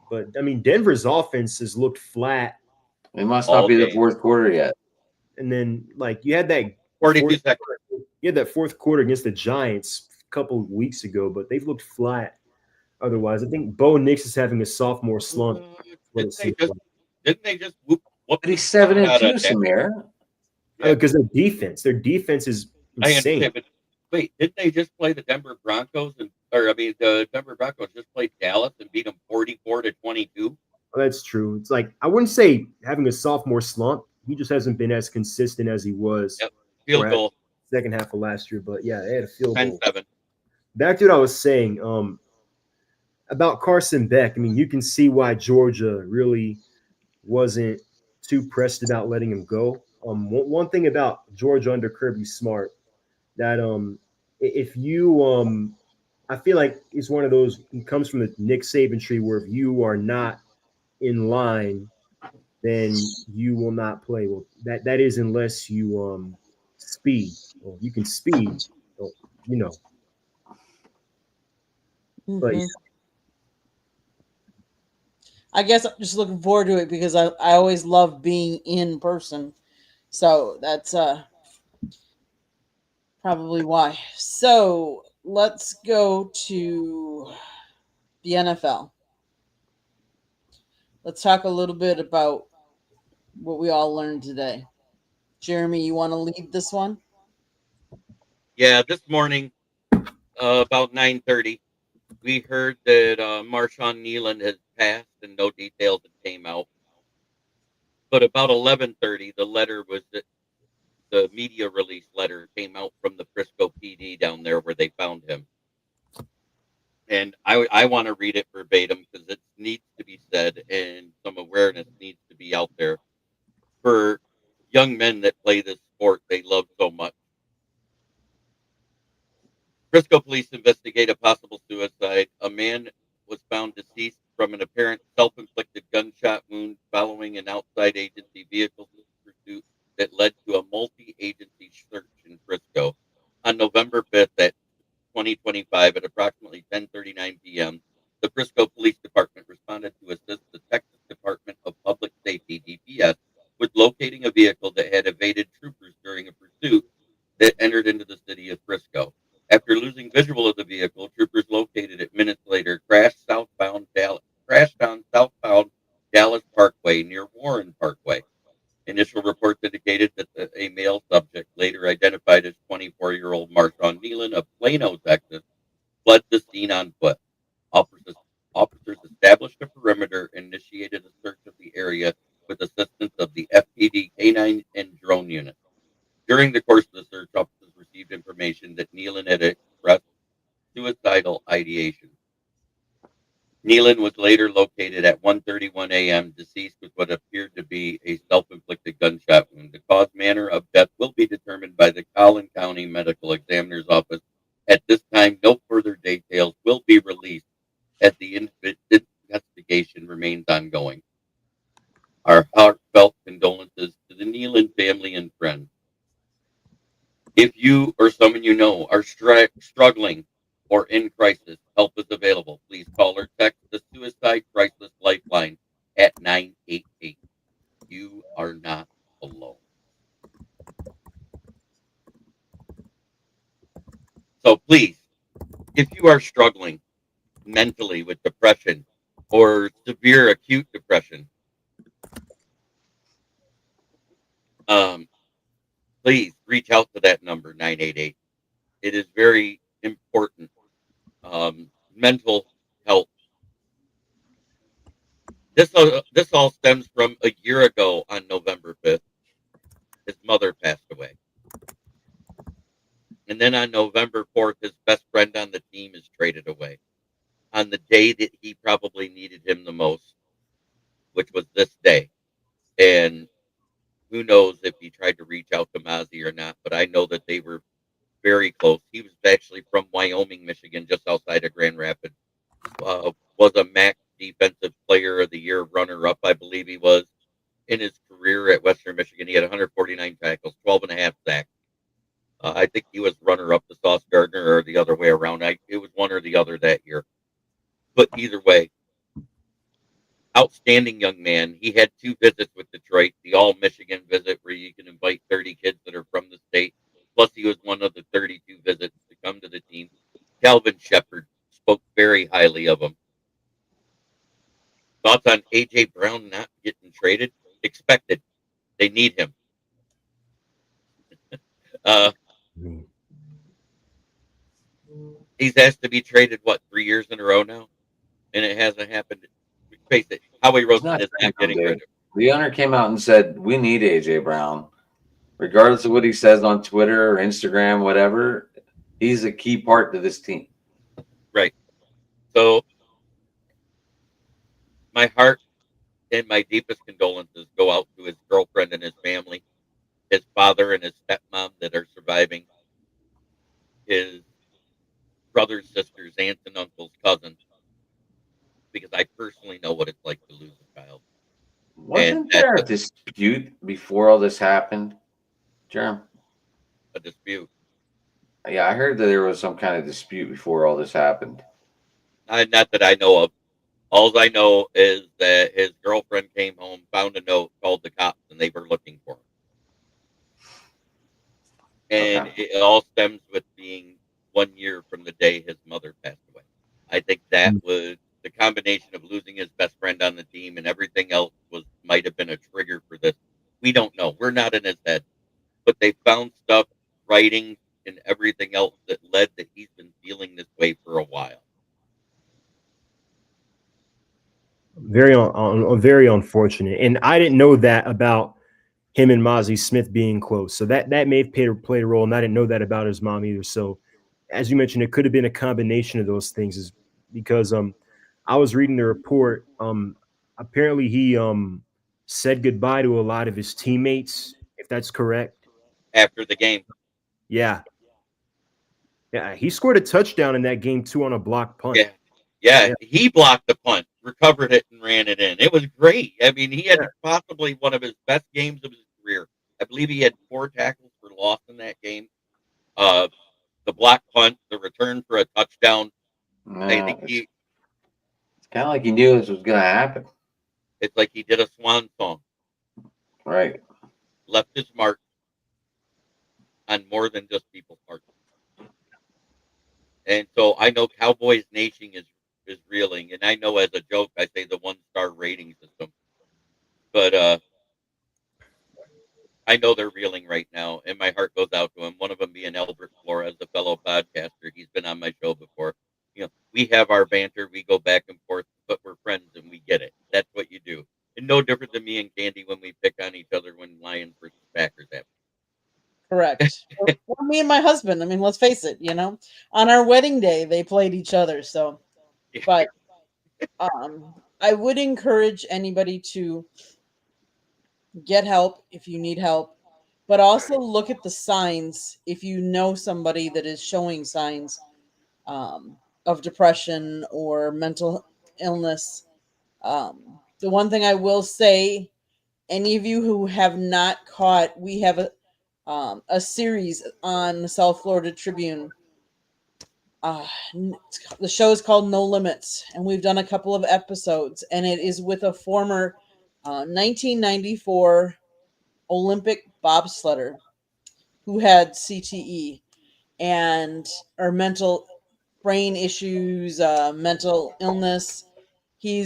But I mean, Denver's offense has looked flat, It must not All be the game. fourth quarter yet. and then like you had that 42 fourth- seconds. you had that 4th quarter against the Giants a couple of weeks ago, but they've looked flat. Otherwise, I think Bo Nix is having a sophomore slump. Didn't they just whoop But he's 7 and out 2, of that? Samir. Because their defense is I insane. understand, but wait, didn't they just play the Denver Broncos? The Denver Broncos just played Dallas and beat them 44-22. Well, that's true. It's like I wouldn't say having a sophomore slump. He just hasn't been as consistent as he was Yep. Field Right. goal, second half of last year. But yeah, they had a field goal. 10-7. Back to what I was saying about Carson Beck. I mean, you can see why Georgia really wasn't too pressed about letting him go. One thing about Georgia under Kirby Smart that if you I feel like it's one of those. It comes from the Nick Saban tree where if you are not in line, then you will not play. Well, that is unless you speed. Well, you can speed, you know. But Mhm. I guess I'm just looking forward to it because I always love being in person. So that's probably why. So let's go to the NFL. Let's talk a little bit about what we all learned today. Jeremy, you want to lead this one? Yeah, this morning, about 9:30, we heard that Marshawn Nealon has passed and no details had came out. But about 11:30, the letter was that the media release letter came out from the Frisco PD down there where they found him. And I want to read it verbatim because it needs to be said and some awareness needs to be out there for young men that play this sport they love so much. Frisco police investigate a possible suicide. A man was found deceased from an apparent self-inflicted gunshot wound following an outside agency vehicle pursuit that led to a multi-agency search in Frisco. On November 5th at 2025 at approximately 10:39 p.m., the Frisco Police Department responded to assist the Texas Department of Public Safety, DPS, with locating a vehicle that had evaded troopers during a pursuit that entered into the city of Frisco. After losing visual of the vehicle, troopers located it minutes later, crashed on southbound Dallas Parkway near Warren Parkway. Initial reports indicated that Plano, Texas, fled the scene on foot. Officers established a perimeter and initiated a search of the area with assistance of the FPD K9 and drone unit. During the course of the search, officers received information that Nealon had expressed suicidal ideation. Nealon was later located at 1:31 a.m., deceased with what appeared to be a self-inflicted gunshot wound. The cause manner of death will be determined by the Collin County Medical Examiner's Office. At this time, no further details will be released as the investigation remains ongoing. Our heartfelt condolences to the Nealon family and friends. If you or someone you know are struggling or in crisis, help is available. Please call or text the Suicide Crisis Lifeline at 988. You are not alone. So please, if you are struggling mentally with depression or severe acute depression, please reach out to that number, 988. It is very important. Mental health. This all stems from a year ago on November 5th. His mother passed away. And then on November 4th, his best friend on the team is traded away on the day that he probably needed him the most, which was this day. And who knows if he tried to reach out to Mozzie or not, but I know that they were very close. He was actually from Wyoming, Michigan, just outside of Grand Rapids. Was a MAC Defensive Player of the Year runner-up, I believe he was. In his career at Western Michigan, he had 149 tackles, 12 and a half sacks. I think he was runner-up to Sauce Gardner or the other way around. It was one or the other that year. But either way, outstanding young man. He had 2 visits with Detroit, the All-Michigan visit where you can invite 30 kids that are from the state. Plus, he was one of the 32 visits to come to the team. Calvin Shepard spoke very highly of him. Thoughts on A.J. Brown not getting traded? Expected. They need him. He's asked to be traded, 3 years in a row now? And it hasn't happened. Face it, Howie Roseman is not getting rid of him. The owner came out and said, we need A.J. Brown. Regardless of what he says on Twitter or Instagram, whatever, he's a key part to this team. Right. So my heart and my deepest condolences go out to his girlfriend and his family, his father and his stepmom that are surviving, his brothers, sisters, aunts, and uncles, cousins, because I personally know what it's like to lose a child. Wasn't there a dispute before all this happened, Jerem? A dispute? Yeah, I heard that there was some kind of dispute before all this happened. Not that I know of. All I know is that his girlfriend came home, found a note, called the cops, and they were looking for him. And it all stems with being 1 year from the day his mother passed away. I think that was the combination of losing his best friend on the team and everything else might have been a trigger for this. We don't know. We're not in his head. But they found stuff, writing, and everything else that led that he's been feeling this way for a while. Very unfortunate. And I didn't know that about him and Mozzie Smith being close. So that may have played a role, and I didn't know that about his mom either. So as you mentioned, it could have been a combination of those things, is because I was reading the report. Apparently he said goodbye to a lot of his teammates, if that's correct. After the game. Yeah. Yeah, he scored a touchdown in that game too on a blocked punt. Yeah. He blocked the punt, recovered it, and ran it in. It was great. I mean, he had possibly one of his best games of his career. I believe he had 4 tackles for loss in that game. The block punt, the return for a touchdown. I think it's kind of like he knew this was going to happen. It's like he did a swan song. Right. Left his mark on more than just people's hearts. And so I know Cowboys Nation is reeling, and I know as a joke I say the 1-star rating system, but I know they're reeling right now, and my heart goes out to him. One of them being Albert Flores, a fellow podcaster. He's we have our banter, we go back and forth, but we're friends and we get it. That's what you do. And no different than me and Candy when we pick on each other when Lions versus Packers happen. Correct. Or me and my husband. I mean, let's face it, on our wedding day, they played each other. So, but I would encourage anybody to get help if you need help, but also look at the signs if you know somebody that is showing signs of depression or mental illness. The one thing I will say, any of you who have not caught, we have a series on the South Florida Tribune. The show is called No Limits, and we've done a couple of episodes, and it is with a former 1994 Olympic bobsledder who had CTE and or mental brain issues, mental illness. He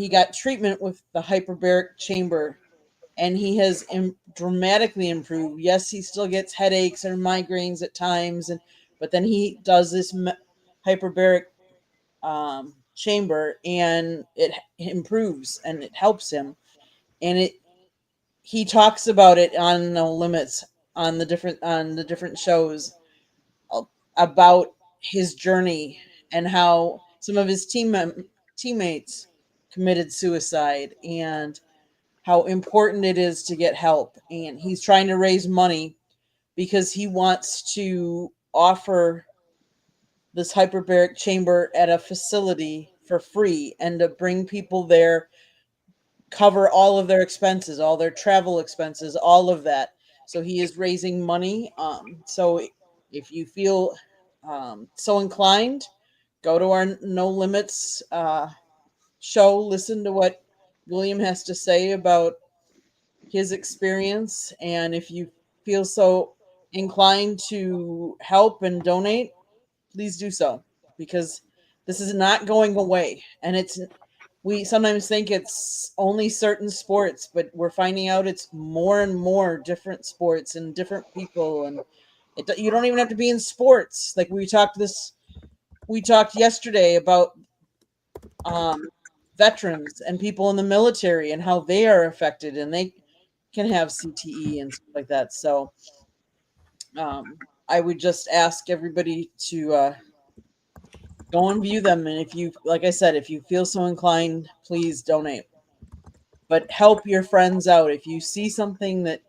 got treatment with the hyperbaric chamber, and he has dramatically improved. Yes, he still gets headaches or migraines at times, but then he does this hyperbaric chamber, and it improves and it helps him. And he talks about it on No Limits on the different shows about his journey and how some of his teammates committed suicide and how important it is to get help. And he's trying to raise money because he wants to offer this hyperbaric chamber at a facility for free and to bring people there, cover all of their expenses, all their travel expenses, all of that. So he is raising money. So if you feel so inclined, go to our No Limits show, listen to what William has to say about his experience. And if you feel so inclined to help and donate, please do so, because this is not going away. And we sometimes think it's only certain sports, but we're finding out it's more and more different sports and different people. And you don't even have to be in sports. Like we talked yesterday about veterans and people in the military and how they are affected and they can have CTE and stuff like that. So I would just ask everybody to go and view them. And if you, like I said, if you feel so inclined, please donate. But help your friends out. If you see something that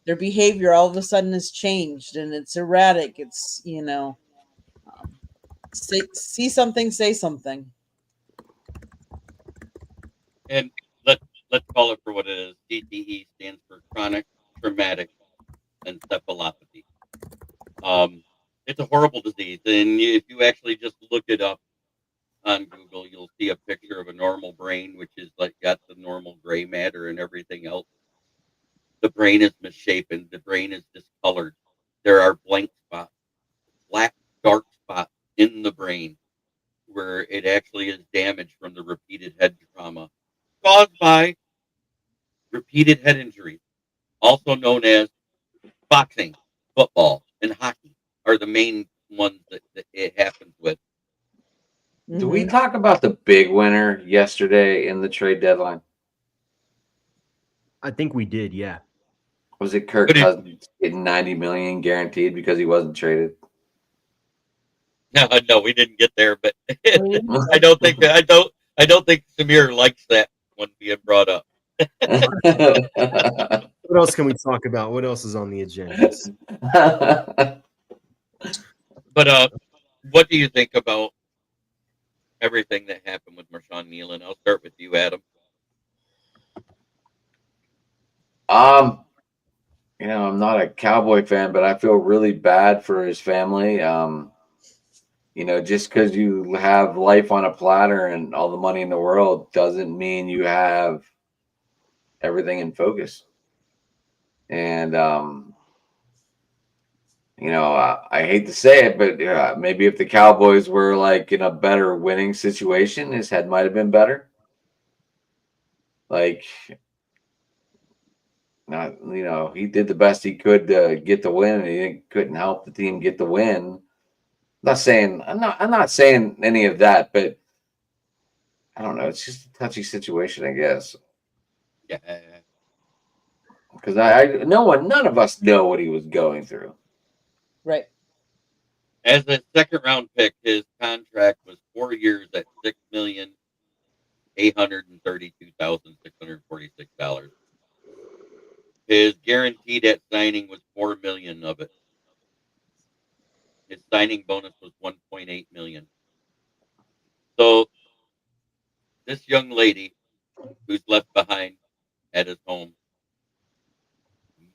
their behavior all of a sudden has changed and it's erratic, it's, see something, say something. And let's call it for what it is. CTE stands for chronic traumatic encephalopathy. It's a horrible disease, and if you actually just look it up on Google, you'll see a picture of a normal brain, which is like got the normal gray matter and everything else. The brain is misshapen. The brain is discolored. There are blank spots, black dark spots in the brain where it actually is damaged from the repeated head trauma caused by repeated head injuries, also known as boxing, football, and hockey are the main ones that it happens with. Do we talk about the big winner yesterday in the trade deadline? I think we did, yeah. Was it Kirk Cousins getting $90 million guaranteed because he wasn't traded? No, we didn't get there, but I don't think Samir likes that one being brought up. What else can we talk about? What else is on the agenda? But what do you think about everything that happened with Marshawn Nealon? I'll start with you, Adam. I'm not a Cowboy fan, but I feel really bad for his family. Just because you have life on a platter and all the money in the world doesn't mean you have everything in focus. And, I hate to say it, but maybe if the Cowboys were like in a better winning situation, his head might have been better. Like, he did the best he could to get the win, and he couldn't help the team get the win. I'm not saying any of that, but I don't know. It's just a touchy situation, I guess. Yeah. Because none of us know what he was going through. Right. As a second round pick, his contract was 4 years at $6,832,646. His guaranteed at signing was $4 million of it. His signing bonus was $1.8 million. So this young lady who's left behind at his home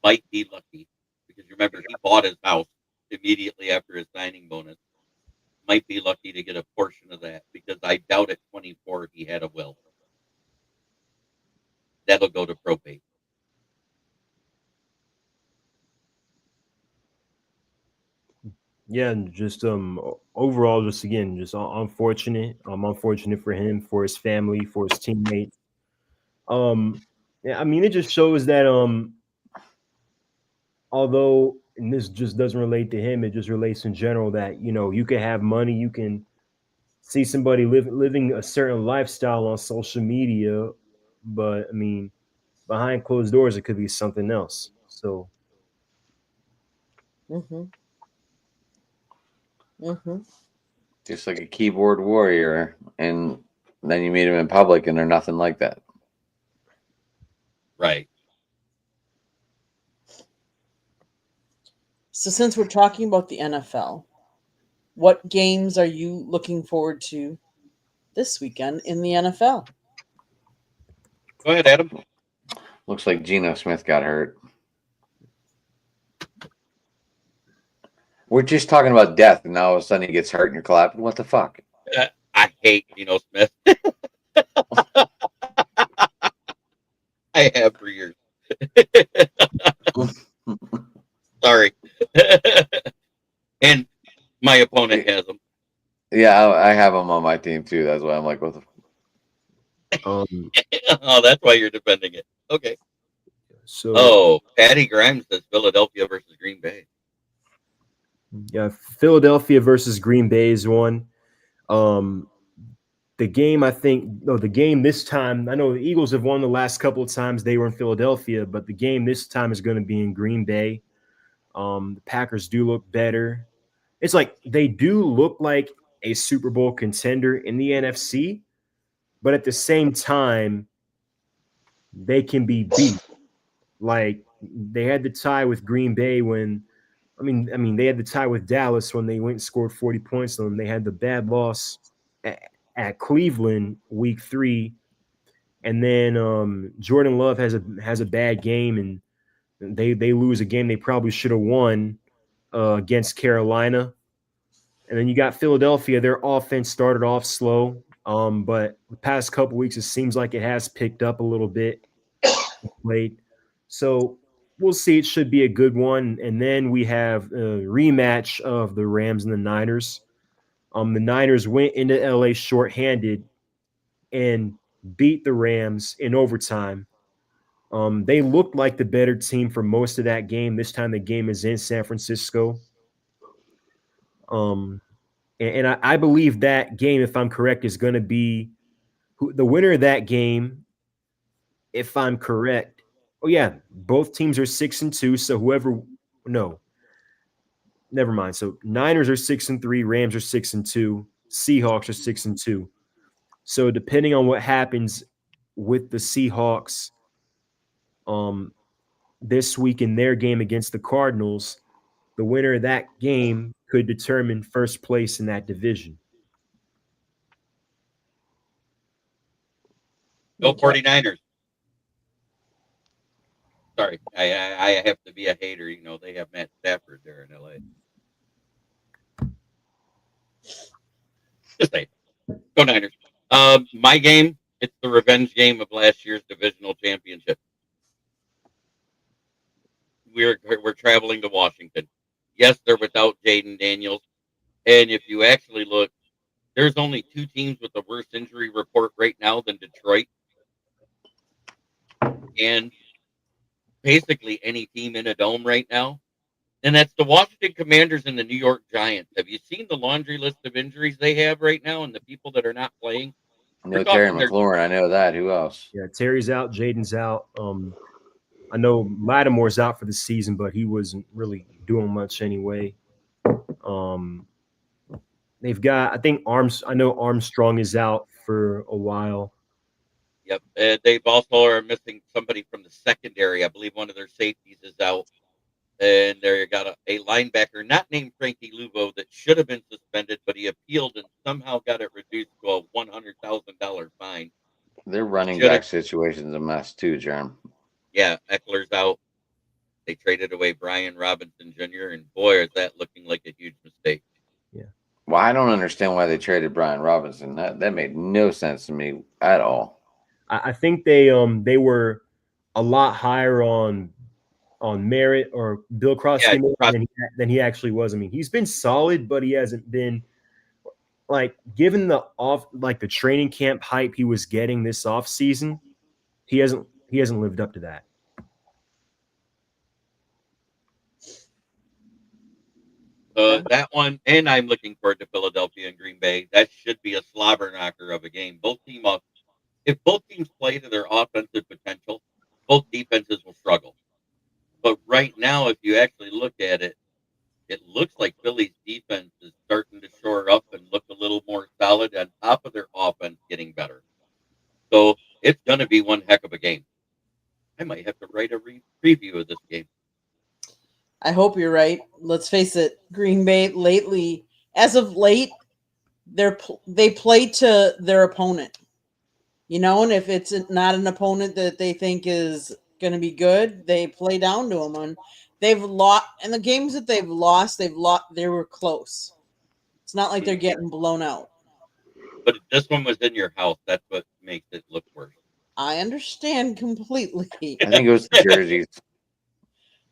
might be lucky, because remember, he bought his house immediately after his signing bonus. Might be lucky to get a portion of that, because I doubt at 24 he had a will. That'll go to probate. Yeah, and just overall, just again, just unfortunate. Unfortunate for him, for his family, for his teammates. Yeah, I mean, it just shows that although, and this just doesn't relate to him, it just relates in general that you can have money, you can see somebody living a certain lifestyle on social media, but I mean, behind closed doors, it could be something else. So Mm-hmm. Mm-hmm. Just like a keyboard warrior, and then you meet him in public, and they're nothing like that. Right. So since we're talking about the NFL, what games are you looking forward to this weekend in the NFL? Go ahead, Adam. Looks like Geno Smith got hurt. We're just talking about death, and now all of a sudden he gets hurt, and you're clapping. What the fuck? I hate Geno Smith. I have for years. Sorry. And my opponent has him. Yeah, I have him on my team too. That's why I'm like, what the? Oh, that's why you're defending it. Okay. so Oh, Patty Grimes says Philadelphia versus Green Bay. yeah, Philadelphia versus Green Bay is one. The game, I think, no, the game this time, I know the Eagles have won the last couple of times they were in Philadelphia, but the game this time is going to be in Green Bay. The Packers do look better. It's like they do look like a Super Bowl contender in the NFC, but at the same time, they can be beat. Like they had the tie with Green Bay when, they had the tie with Dallas when they went and scored 40 points on them. They had the bad loss at Cleveland week 3, and then Jordan Love has a bad game, and they lose a game they probably should have won against Carolina. And then you got Philadelphia. Their offense started off slow, but the past couple weeks it seems like it has picked up a little bit. Played, so we'll see. It should be a good one. And then we have a rematch of the Rams and the Niners. The Niners went into LA shorthanded and beat the Rams in overtime. They looked like the better team for most of that game. This time the game is in San Francisco. And I believe that game, if I'm correct, is going to be the winner of that game. If I'm correct, oh yeah, both teams are 6-2. So no, never mind. So Niners are 6-3, Rams are 6-2, Seahawks are 6-2. So depending on what happens with the Seahawks, this week in their game against the Cardinals, the winner of that game could determine first place in that division. Go 49ers. Sorry, I have to be a hater. They have Matt Stafford there in LA. Just say, go Niners. My game, it's the revenge game of last year's divisional championship. We're traveling to Washington. Yes, they're without Jaden Daniels. And if you actually look, there's only 2 teams with a worse injury report right now than Detroit. And basically any team in a dome right now And that's the Washington Commanders and the New York Giants. Have you seen the laundry list of injuries they have right now and the people that are not playing? No Terry McLaurin, I know that. Who else? Yeah, Terry's out, Jaden's out. I know Lattimore's out for the season, but he wasn't really doing much anyway. They've got, I think I know Armstrong is out for a while. Yep. They've also are missing somebody from the secondary. I believe one of their safeties is out. And they got a linebacker not named Frankie Luvo that should have been suspended, but he appealed and somehow got it reduced to a $100,000 fine. Their running back situation's a mess too, Jerm. Yeah, Eckler's out. They traded away Brian Robinson Jr., and boy, is that looking like a huge mistake. Yeah. Well, I don't understand why they traded Brian Robinson. That made no sense to me at all. I think they were a lot higher on merit or Bill Crosby than he actually was. I mean, he's been solid, but he hasn't been like given the training camp hype he was getting this off season. He hasn't lived up to that. That one, and I'm looking forward to Philadelphia and Green Bay. That should be a slobber knocker of a game. If both teams play to their offensive potential, both defenses will struggle. But right now, if you actually look at it, it looks like Philly's defense is starting to shore up and look a little more solid on top of their offense getting better. So it's going to be one heck of a game. I might have to write a preview of this game. I hope you're right. Let's face it, Green Bay as of late, they play to their opponent. And if it's not an opponent that they think is going to be good, they play down to them. And they've lost, and the games that they've lost, they were close. It's not like they're getting blown out. But this one was in your house. That's what makes it look worse. I understand completely. I think it was the jerseys.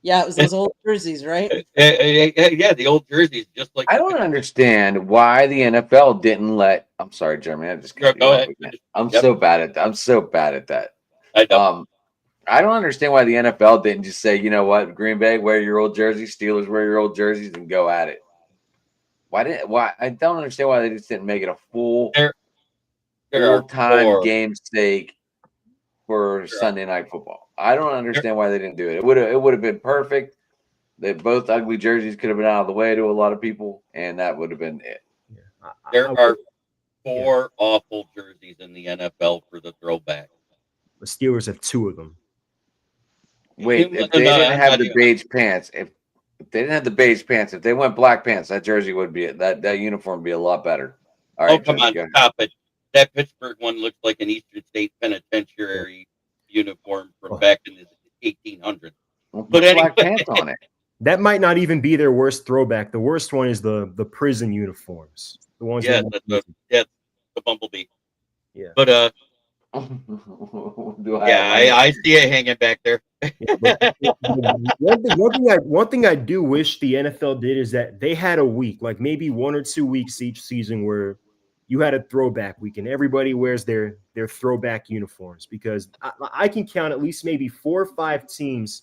Yeah, it was those old jerseys, right? Yeah, the old jerseys, just like. I don't understand why the NFL didn't let. I'm sorry, Jeremy. I just go ahead. I'm so bad at that. I'm so bad at that. I know. I don't understand why the NFL didn't just say, you know what, Green Bay, wear your old jerseys, Steelers, wear your old jerseys, and go at it. Why? I don't understand why they just didn't make it a full-time game stake for Sunday Night Football. I don't understand why they didn't do it. It would have been perfect. That both ugly jerseys could have been out of the way to a lot of people, and that would have been it. There are 4 awful jerseys in the NFL for the throwback. The Steelers have 2 of them. Wait, if they didn't have the beige pants, if they didn't have the beige pants, if they went black pants, that jersey would be that uniform would be a lot better. All right, come on, stop it. That Pittsburgh one looks like an Eastern State Penitentiary uniform from back in the 1800s. Put black pants on it. That might not even be their worst throwback. The worst one is the prison uniforms. The ones the Bumblebee. Yeah. But I see it hanging back there. One thing I do wish the NFL did is that they had a week, like maybe 1 or 2 weeks each season, where you had a throwback week and everybody wears their throwback uniforms, because I can count at least maybe 4 or 5 teams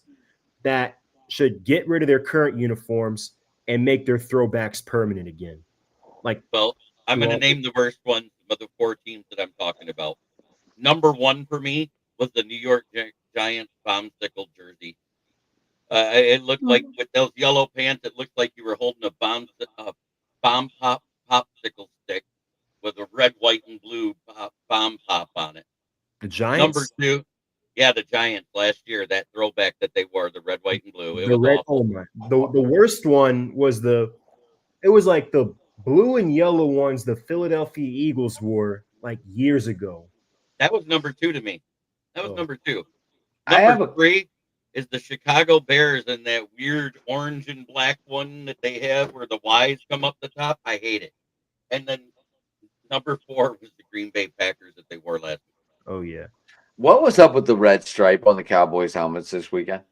that should get rid of their current uniforms and make their throwbacks permanent again. Well, I'm going to name the worst ones of the 4 teams that I'm talking about. Number 1 for me was the New York Giants bombsicle jersey. It looked like with those yellow pants, it looked like you were holding a bomb popsicle stick with a red, white, and blue bomb pop on it. The Giants? Number 2, the Giants last year, that throwback that they wore, the red, white, and blue. It was awful. The worst one was it was like the blue and yellow ones the Philadelphia Eagles wore like years ago. That was number 2 to me. That was number 2. Number 3 is the Chicago Bears and that weird orange and black one that they have where the Y's come up the top. I hate it. And then number 4 was the Green Bay Packers that they wore last week. Oh, yeah. What was up with the red stripe on the Cowboys helmets this weekend?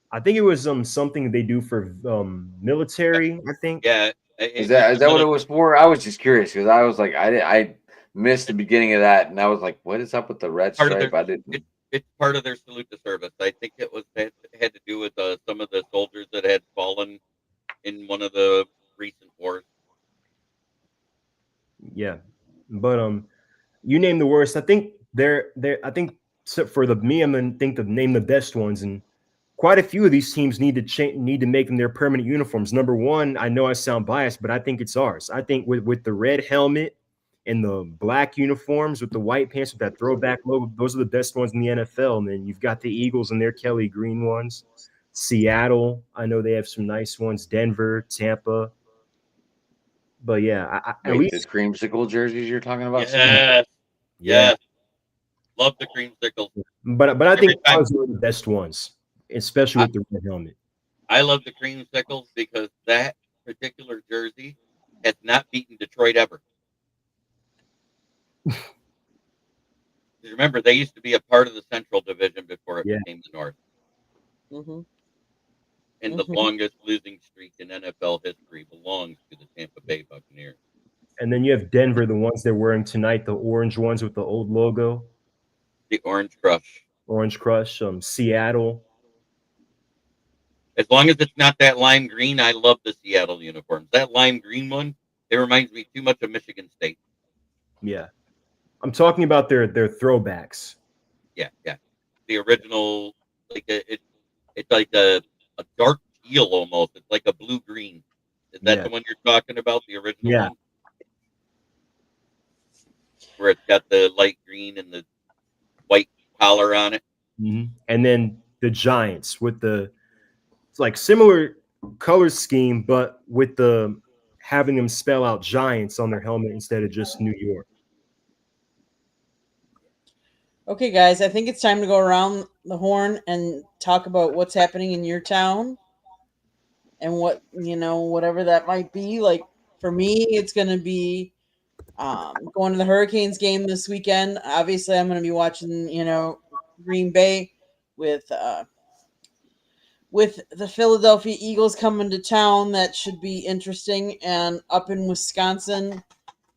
I think it was something they do for military, I think. Yeah. Is that what it was for? I was just curious because I was like, I missed the beginning of that, and I was like, what is up with the red stripe? it's part of their salute to service. I think it had to do with some of the soldiers that had fallen in one of the recent wars. Yeah, but you name the worst. I think I think for me, I'm gonna think to name the best ones, and quite a few of these teams need to make them their permanent uniforms. Number one, I know I sound biased, but I think it's ours. I think with the red helmet and the black uniforms with the white pants with that throwback logo, those are the best ones in the NFL. And then you've got the Eagles and their Kelly green ones. Seattle, I know they have some nice ones. Denver, Tampa. But yeah, at Wait, least the creamsicle jerseys you're talking about? Sam? Yes, yeah. yes. Love the creamsicle. But I think Every time- ours are the best ones, especially with the red helmet. I love the creamsicles because that particular jersey has not beaten Detroit ever. Remember, they used to be a part of the Central Division before it Yeah. became the North. Mm-hmm. And the longest losing streak in NFL history belongs to the Tampa Bay Buccaneers. And then you have Denver, the ones they're wearing tonight, the orange ones with the old logo, The Orange Crush. Orange Crush. Seattle. As long as it's not that lime green, I love the Seattle uniforms. That lime green one, it reminds me too much of Michigan State. Yeah, I'm talking about their throwbacks. Yeah. The original, like it's like a dark teal almost. It's like a blue green. Is that Yeah. the one you're talking about? The original Yeah. one, where it's got the light green and the white collar on it. Mm-hmm. And then the Giants with it's like similar color scheme, but with the having them spell out Giants on their helmet instead of just New York. Okay, guys, I think it's time to go around the horn and talk about what's happening in your town and what, whatever that might be. Like for me, it's going to be going to the Hurricanes game this weekend. Obviously, I'm going to be watching, Green Bay with the Philadelphia Eagles coming to town. That should be interesting. And up in Wisconsin,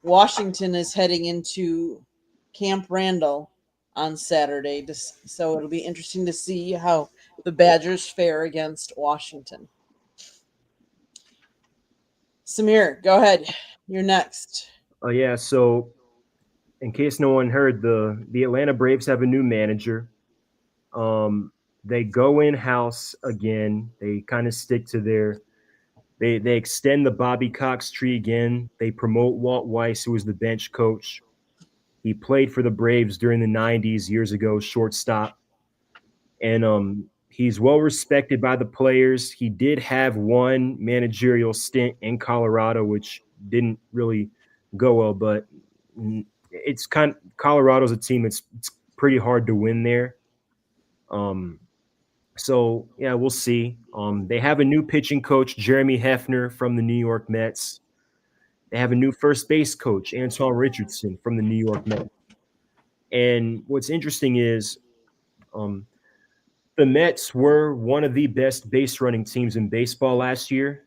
Washington is heading into Camp Randall on Saturday. So it'll be interesting to see how the Badgers fare against Washington. Samir, go ahead. You're next. Oh yeah, so in case no one heard, the Atlanta Braves have a new manager. They go in-house again. They kind of stick to they extend the Bobby Cox tree again. They promote Walt Weiss, who was the bench coach. He played for the Braves during the 90s years ago, shortstop. And he's well respected by the players. He did have one managerial stint in Colorado, which didn't really go well, but it's Colorado's a team it's pretty hard to win there. So yeah, we'll see. They have a new pitching coach, Jeremy Hefner from the New York Mets. They have a new first base coach, Antoine Richardson from the New York Mets. And what's interesting is the Mets were one of the best base running teams in baseball last year,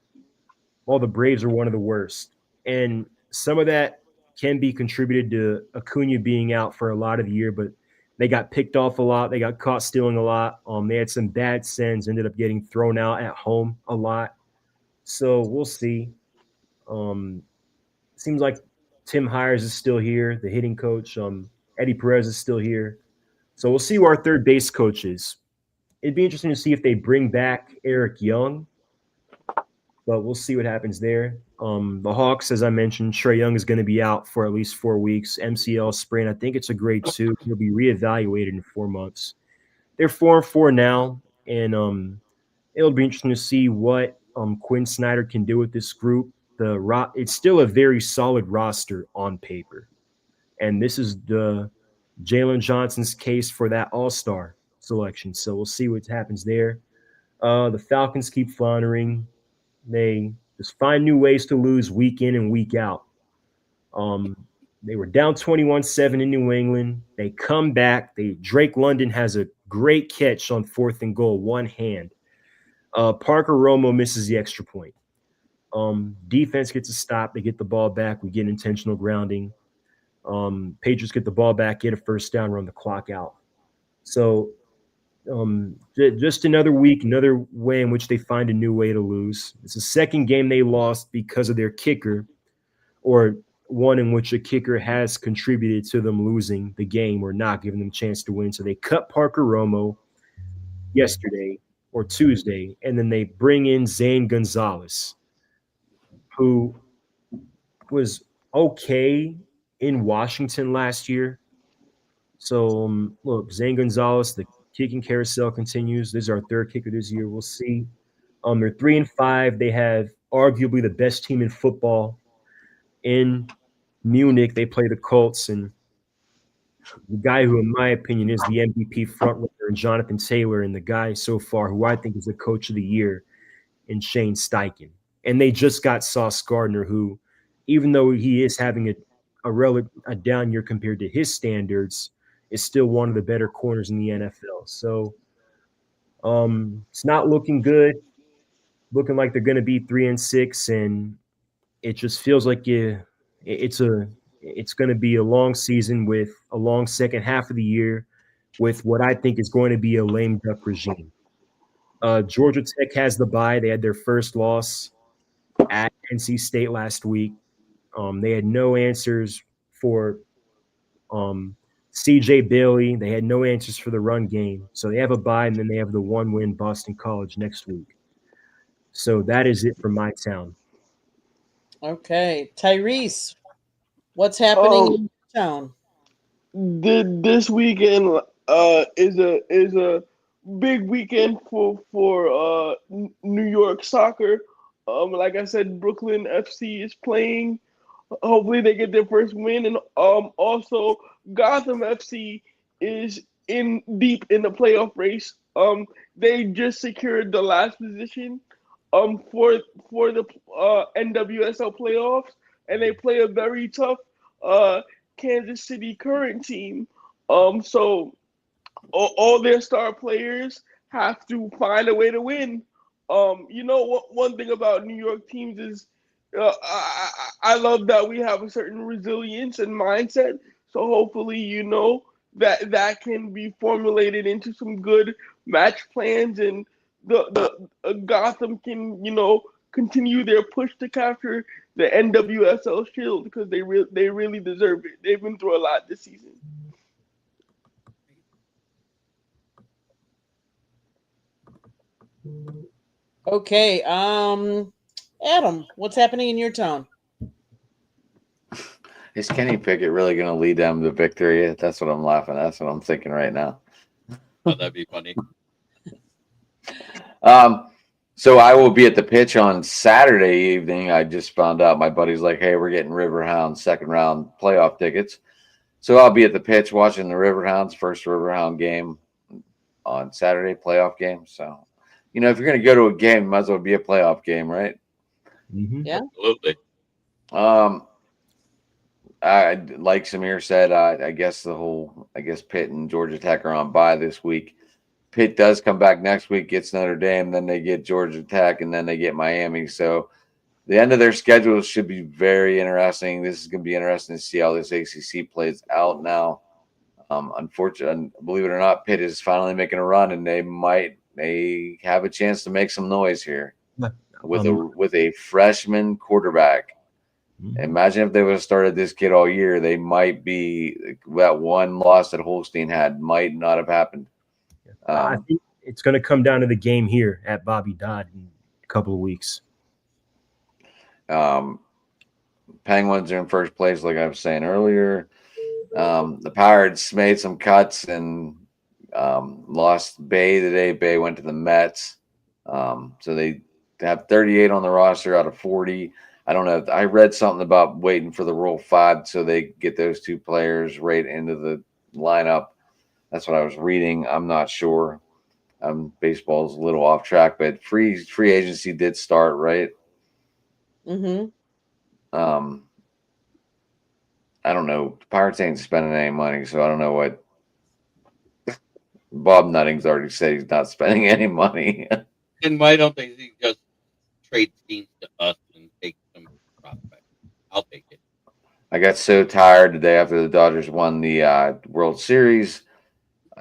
while the Braves are one of the worst. And some of that can be contributed to Acuna being out for a lot of the year, but they got picked off a lot. They got caught stealing a lot. They had some bad sends, ended up getting thrown out at home a lot. So we'll see. Seems like Tim Hires is still here, the hitting coach. Eddie Perez is still here. So we'll see who our third base coach is. It'd be interesting to see if they bring back Eric Young, but we'll see what happens there. The Hawks, as I mentioned, Trae Young is going to be out for at least 4 weeks. MCL sprain, I think it's a grade 2. He'll be reevaluated in 4 months. They're 4-4 now, and it'll be interesting to see what Quinn Snyder can do with this group. It's still a very solid roster on paper, and this is the Jalen Johnson's case for that All-Star selection. So we'll see what happens there. The Falcons keep floundering. They just find new ways to lose week in and week out. They were down 21-7 in New England. They come back. Drake London has a great catch on 4th and goal, one hand. Parker Romo misses the extra point. Defense gets a stop. They get the ball back. We get intentional grounding. Patriots get the ball back, get a first down, run the clock out. So just another week, another way in which they find a new way to lose. It's the second game they lost because of their kicker, or one in which a kicker has contributed to them losing the game or not giving them a chance to win. So they cut Parker Romo yesterday or Tuesday, and then they bring in Zane Gonzalez, who was okay in Washington last year. So look, Zane Gonzalez, the kicking carousel continues. This is our third kicker this year. We'll see. They're 3-5. They have arguably the best team in football in Munich. They play the Colts, and the guy who, in my opinion, is the MVP frontrunner, and Jonathan Taylor, and the guy so far who I think is the coach of the year, in Shane Steichen. And they just got Sauce Gardner, who, even though he is having a down year compared to his standards, is still one of the better corners in the NFL. So it's not looking good. Looking like they're going to be 3-6, and it just feels like it's going to be a long season with a long second half of the year with what I think is going to be a lame duck regime. Georgia Tech has the bye. They had their first loss at NC State last week. They had no answers for CJ Bailey. They had no answers for the run game. So they have a bye, and then they have the 1-win Boston College next week. So that is it for my town. Okay. Tyrese, what's happening in your town? This weekend is a big weekend for New York soccer. Like I said, Brooklyn FC is playing. Hopefully they get their first win, and also Gotham FC is deep in the playoff race. They just secured the last position for the NWSL playoffs, and they play a very tough Kansas City Current team. So all their star players have to find a way to win. One thing about New York teams is I love that we have a certain resilience and mindset. So hopefully, that can be formulated into some good match plans, and the Gotham can, continue their push to capture the NWSL Shield, because they really deserve it. They've been through a lot this season. Okay. Adam, what's happening in your town? Is Kenny Pickett really going to lead them to victory? That's what I'm laughing at. That's what I'm thinking right now. Oh, that'd be funny. So I will be at the pitch on Saturday evening. I just found out my buddy's like, hey, we're getting Riverhounds second round playoff tickets. So I'll be at the pitch watching the Riverhounds first Riverhound game on Saturday, playoff game. So, if you're going to go to a game, it might as well be a playoff game, right? Mm-hmm. Yeah. Absolutely. Like Samir said, I guess Pitt and Georgia Tech are on bye this week. Pitt does come back next week, gets Notre Dame, then they get Georgia Tech, and then they get Miami. So the end of their schedule should be very interesting. This is going to be interesting to see how this ACC plays out now. Unfortunately, believe it or not, Pitt is finally making a run, and they have a chance to make some noise here with a freshman quarterback. Imagine if they would have started this kid all year. They might be that one loss that Holstein had might not have happened. I think it's going to come down to the game here at Bobby Dodd in a couple of weeks. Penguins are in first place, like I was saying earlier. The Pirates made some cuts and lost Bay today. Bay went to the Mets. So they have 38 on the roster out of 40. I don't know. I read something about waiting for the Rule 5 so they get those two players right into the lineup. That's what I was reading. I'm not sure. Baseball's a little off track, but free agency did start, right? Mm-hmm. I don't know. The Pirates ain't spending any money, so I don't know what. Bob Nutting's already said he's not spending any money. And why don't they just trade teams to us and take some prospects? I'll take it. I got so tired the day after the Dodgers won the World Series.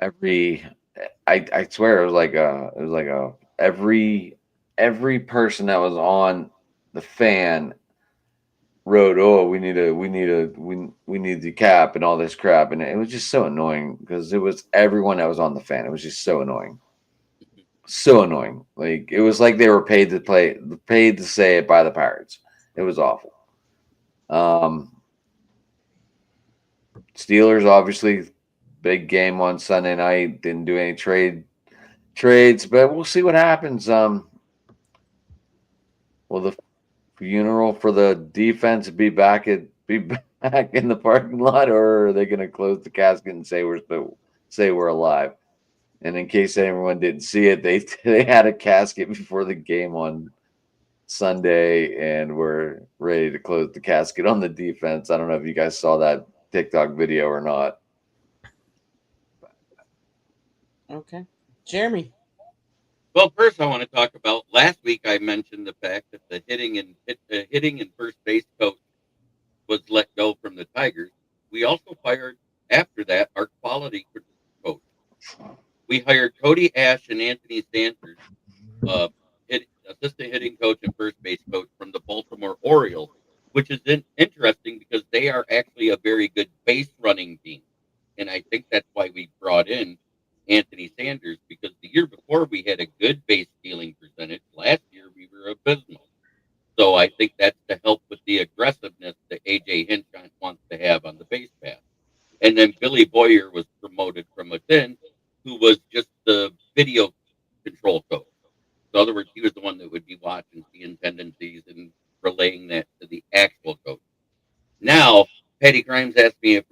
I swear it was like a every person that was on the fan wrote, oh, we need the cap and all this crap, and it was just so annoying because it was everyone that was on the fan. It was just so annoying, so annoying. Like it was like they were paid to say it by the Pirates. It was awful. Steelers obviously big game on Sunday night. Didn't do any trades, but we'll see what happens. Will the funeral for the defense be back in the parking lot, or are they going to close the casket and say we're alive? And in case anyone didn't see it, they had a casket before the game on Sunday, and we're ready to close the casket on the defense. I don't know if you guys saw that TikTok video or not. Okay. Jeremy. Well, first I want to talk about last week. I mentioned the fact that the hitting and first base coach was let go from the Tigers. We also fired after that our quality coach. We hired Cody Ash and Anthony Sanders, assistant hitting coach and first base coach from the Baltimore Orioles, which is interesting because they are actually a very good base running team, and I think that's why we brought in Anthony Sanders, because the year before we had a good base stealing percentage. Last year we were abysmal. So I think that's to help with the aggressiveness that AJ Hinch wants to have on the base path. And then Billy Boyer was promoted from within, who was just the video control coach. So in other words, he was the one that would be watching, seeing tendencies, and relaying that to the actual coach. Now, Patty Grimes asked me if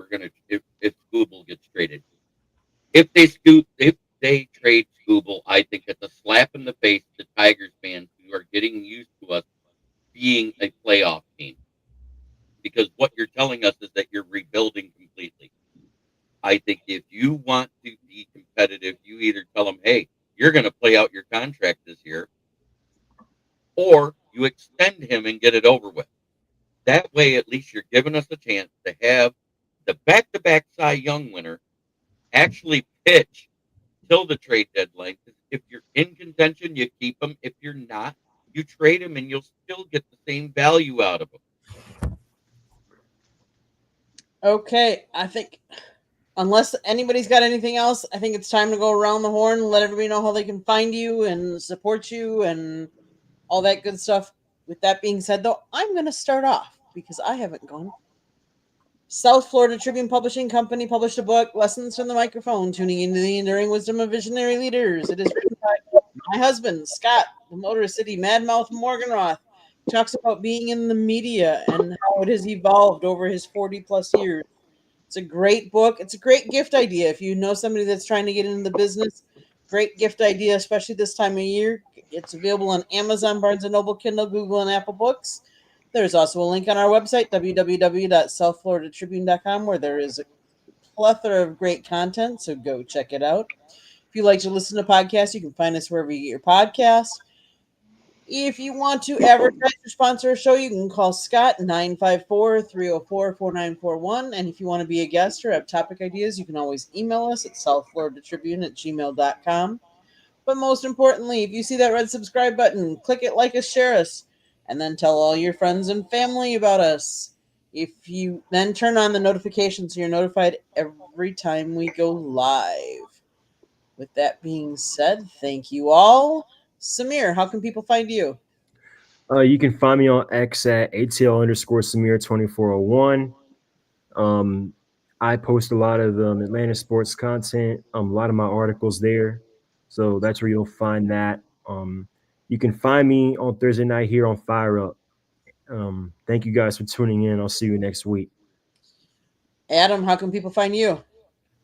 Skubal gets traded. If they trade Skubal, I think it's a slap in the face to Tigers fans who are getting used to us being a playoff team. Because what you're telling us is that you're rebuilding completely. I think if you want to be competitive, you either tell them, hey, you're going to play out your contract this year, or you extend him and get it over with. That way, at least you're giving us a chance to have the back-to-back Cy Young winner actually pitch till the trade deadline. If you're in contention, you keep him. If you're not, you trade him, and you'll still get the same value out of him. Okay, I think unless anybody's got anything else, I think it's time to go around the horn and let everybody know how they can find you and support you and all that good stuff. With that being said, though, I'm going to start off because I haven't gone. South Florida Tribune Publishing Company published a book, Lessons from the Microphone, Tuning into the Enduring Wisdom of Visionary Leaders. It is written by my husband, Scott, the Motor City Madmouth Morganroth. He talks about being in the media and how it has evolved over his 40-plus years. It's a great book. It's a great gift idea. If you know somebody that's trying to get into the business, great gift idea, especially this time of year. It's available on Amazon, Barnes & Noble, Kindle, Google, and Apple Books. There's also a link on our website, www.southfloridatribune.com, where there is a plethora of great content, so go check it out. If you like to listen to podcasts, you can find us wherever you get your podcasts. If you want to advertise or sponsor a show, you can call Scott 954-304-4941. And if you want to be a guest or have topic ideas, you can always email us at southfloridatribune@gmail.com. But most importantly, if you see that red subscribe button, click it, like us, share us, and then tell all your friends and family about us. If you then turn on the notifications so you're notified every time we go live. With that being said, thank you all. Samir, how can people find you? You can find me on X at ATL_Samir2401. I post a lot of Atlanta sports content, a lot of my articles there. So that's where you'll find that. You can find me on Thursday night here on Fire Up. Thank you guys for tuning in. I'll see you next week. Adam, how can people find you?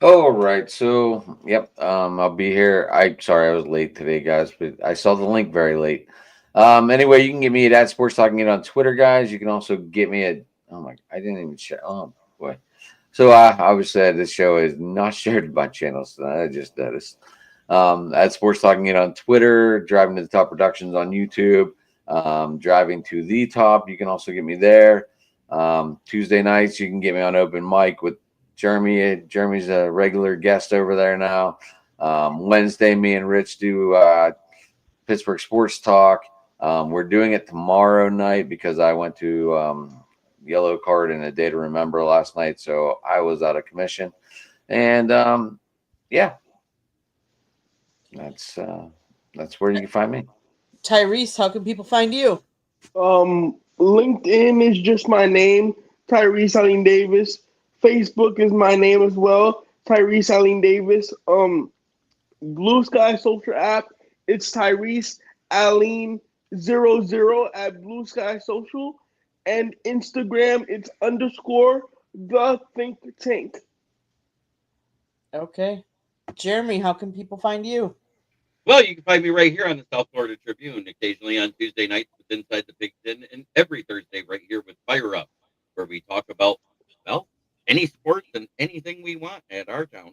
All right, so yep, I'll be here. Sorry I was late today, guys, but I saw the link very late. Anyway, you can get me at Sports Talking It on Twitter, guys. You can also get me at I didn't even share. Oh boy. So I was said this show is not shared by channels. So I just noticed. At Sports Talking It on Twitter, Driving to the Top Productions on YouTube, Driving to the Top. You can also get me there. Tuesday nights, you can get me on Open Mic with Jeremy's a regular guest over there now. Wednesday, me and Rich do Pittsburgh Sports Talk. We're doing it tomorrow night because I went to Yellow Card and A Day to Remember last night, so I was out of commission. And yeah, that's where you can find me. Tyrese, how can people find you? LinkedIn is just my name, Tyrese Allen Davis. Facebook is my name as well, Tyrese Allen Davis. Blue Sky social app, it's Tyrese Allen 00 at Blue Sky Social, and Instagram it's _the Think Tank. Okay. Jeremy, how can people find you? Well, you can find me right here on the South Florida Tribune, occasionally on Tuesday nights with Inside the Big Ten, and every Thursday right here with Fire Up, where we talk about, well, any sports and anything we want at our town.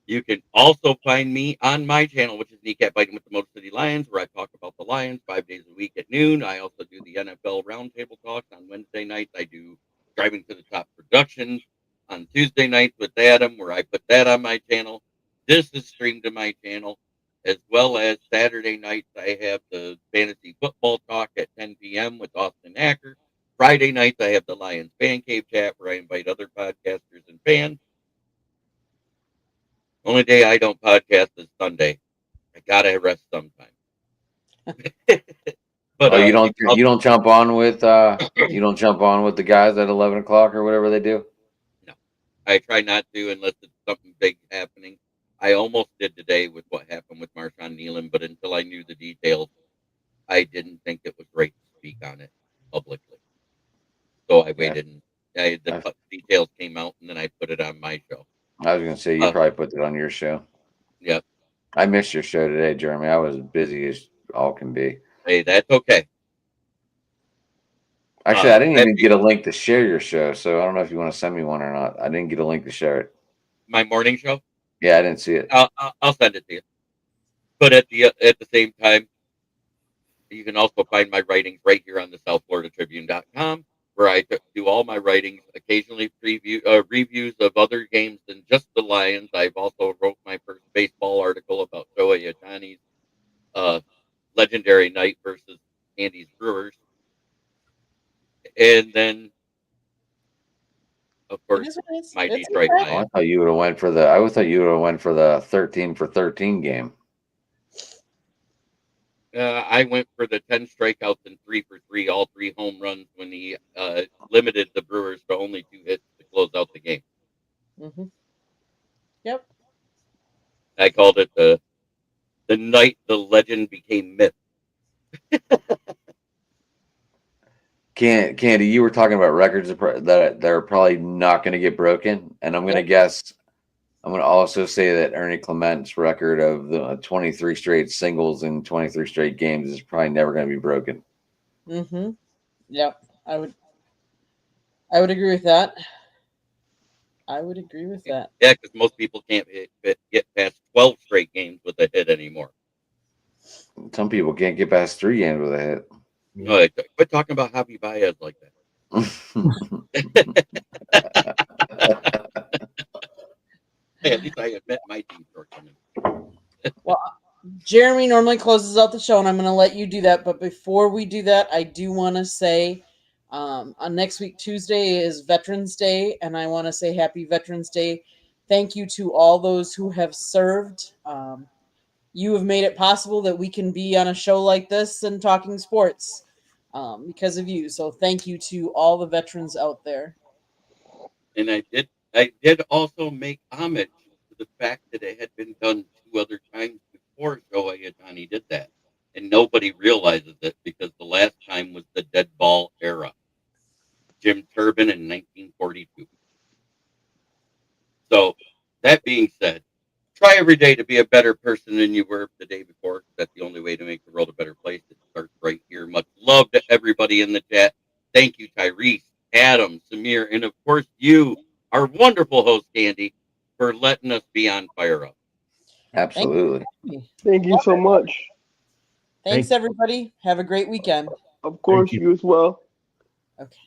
You can also find me on my channel, which is Kneecap Biting with the Motor City Lions, where I talk about the Lions 5 days a week at noon. I also do the NFL Roundtable Talks on Wednesday nights. I do Driving to the Top Productions on Tuesday nights with Adam, where I put that on my channel. This is streamed to my channel, as well as Saturday nights I have the Fantasy Football Talk at 10 p.m. with Austin Acker. Friday nights I have the Lions Fan Cave Chat, where I invite other podcasters and fans. Only day I don't podcast is Sunday. I gotta rest sometime. But you don't jump on with the guys at 11 o'clock or whatever they do. No, I try not to unless it's something big happening. I almost did today with what happened with Marshawn Nealon, but until I knew the details, I didn't think it was right to speak on it publicly. So I waited, and the details came out, and then I put it on my show. I was going to say, you probably put it on your show. Yep. I missed your show today, Jeremy. I was as busy as all can be. Hey, that's okay. Actually, I didn't even get a link to share your show, so I don't know if you want to send me one or not. I didn't get a link to share it. My morning show? Yeah, I didn't see it. I'll send it to you. But at the same time, you can also find my writings right here on the SouthFloridaTribune.com, where I do all my writings, occasionally reviews of other games than just the Lions. I've also wrote my first baseball article about Shohei Ohtani's legendary night versus Andy's Brewers. And then, of course, my Detroit Lions. I thought you would have went for the 13 for 13 game. I went for the 10 strikeouts and 3 for 3, all 3 home runs when he limited the Brewers to only 2 hits to close out the game. Mm-hmm. Yep. I called it the night the legend became myth. Candy, you were talking about records that are probably not going to get broken, and I'm going to guess. I'm going to also say that Ernie Clement's record of the 23 straight singles in 23 straight games is probably never going to be broken. Mm-hmm. Yep, I would agree with that. Yeah, because most people can't get past 12 straight games with a hit anymore. Some people can't get past 3 games with a hit. No, quit talking about Javi Baez like that. Hey, at least I admit my team's shortcomings. Well, Jeremy normally closes out the show, and I'm going to let you do that. But before we do that, I do want to say on next week, Tuesday, is Veterans Day, and I want to say Happy Veterans Day. Thank you to all those who have served. You have made it possible that we can be on a show like this and talking sports because of you. So thank you to all the veterans out there. And I did also make homage to the fact that it had been done 2 other times before Shohei Ohtani did that. And nobody realizes it because the last time was the dead ball era. Jim Turbin in 1942. So, that being said, try every day to be a better person than you were the day before. That's the only way to make the world a better place. It starts right here. Much love to everybody in the chat. Thank you, Tyrese, Adam, Samir, and of course you, our wonderful host, Candy, for letting us be on Fire Up. Absolutely. Thank you so much. Thanks, everybody. Have a great weekend. Of course, you as well. Okay.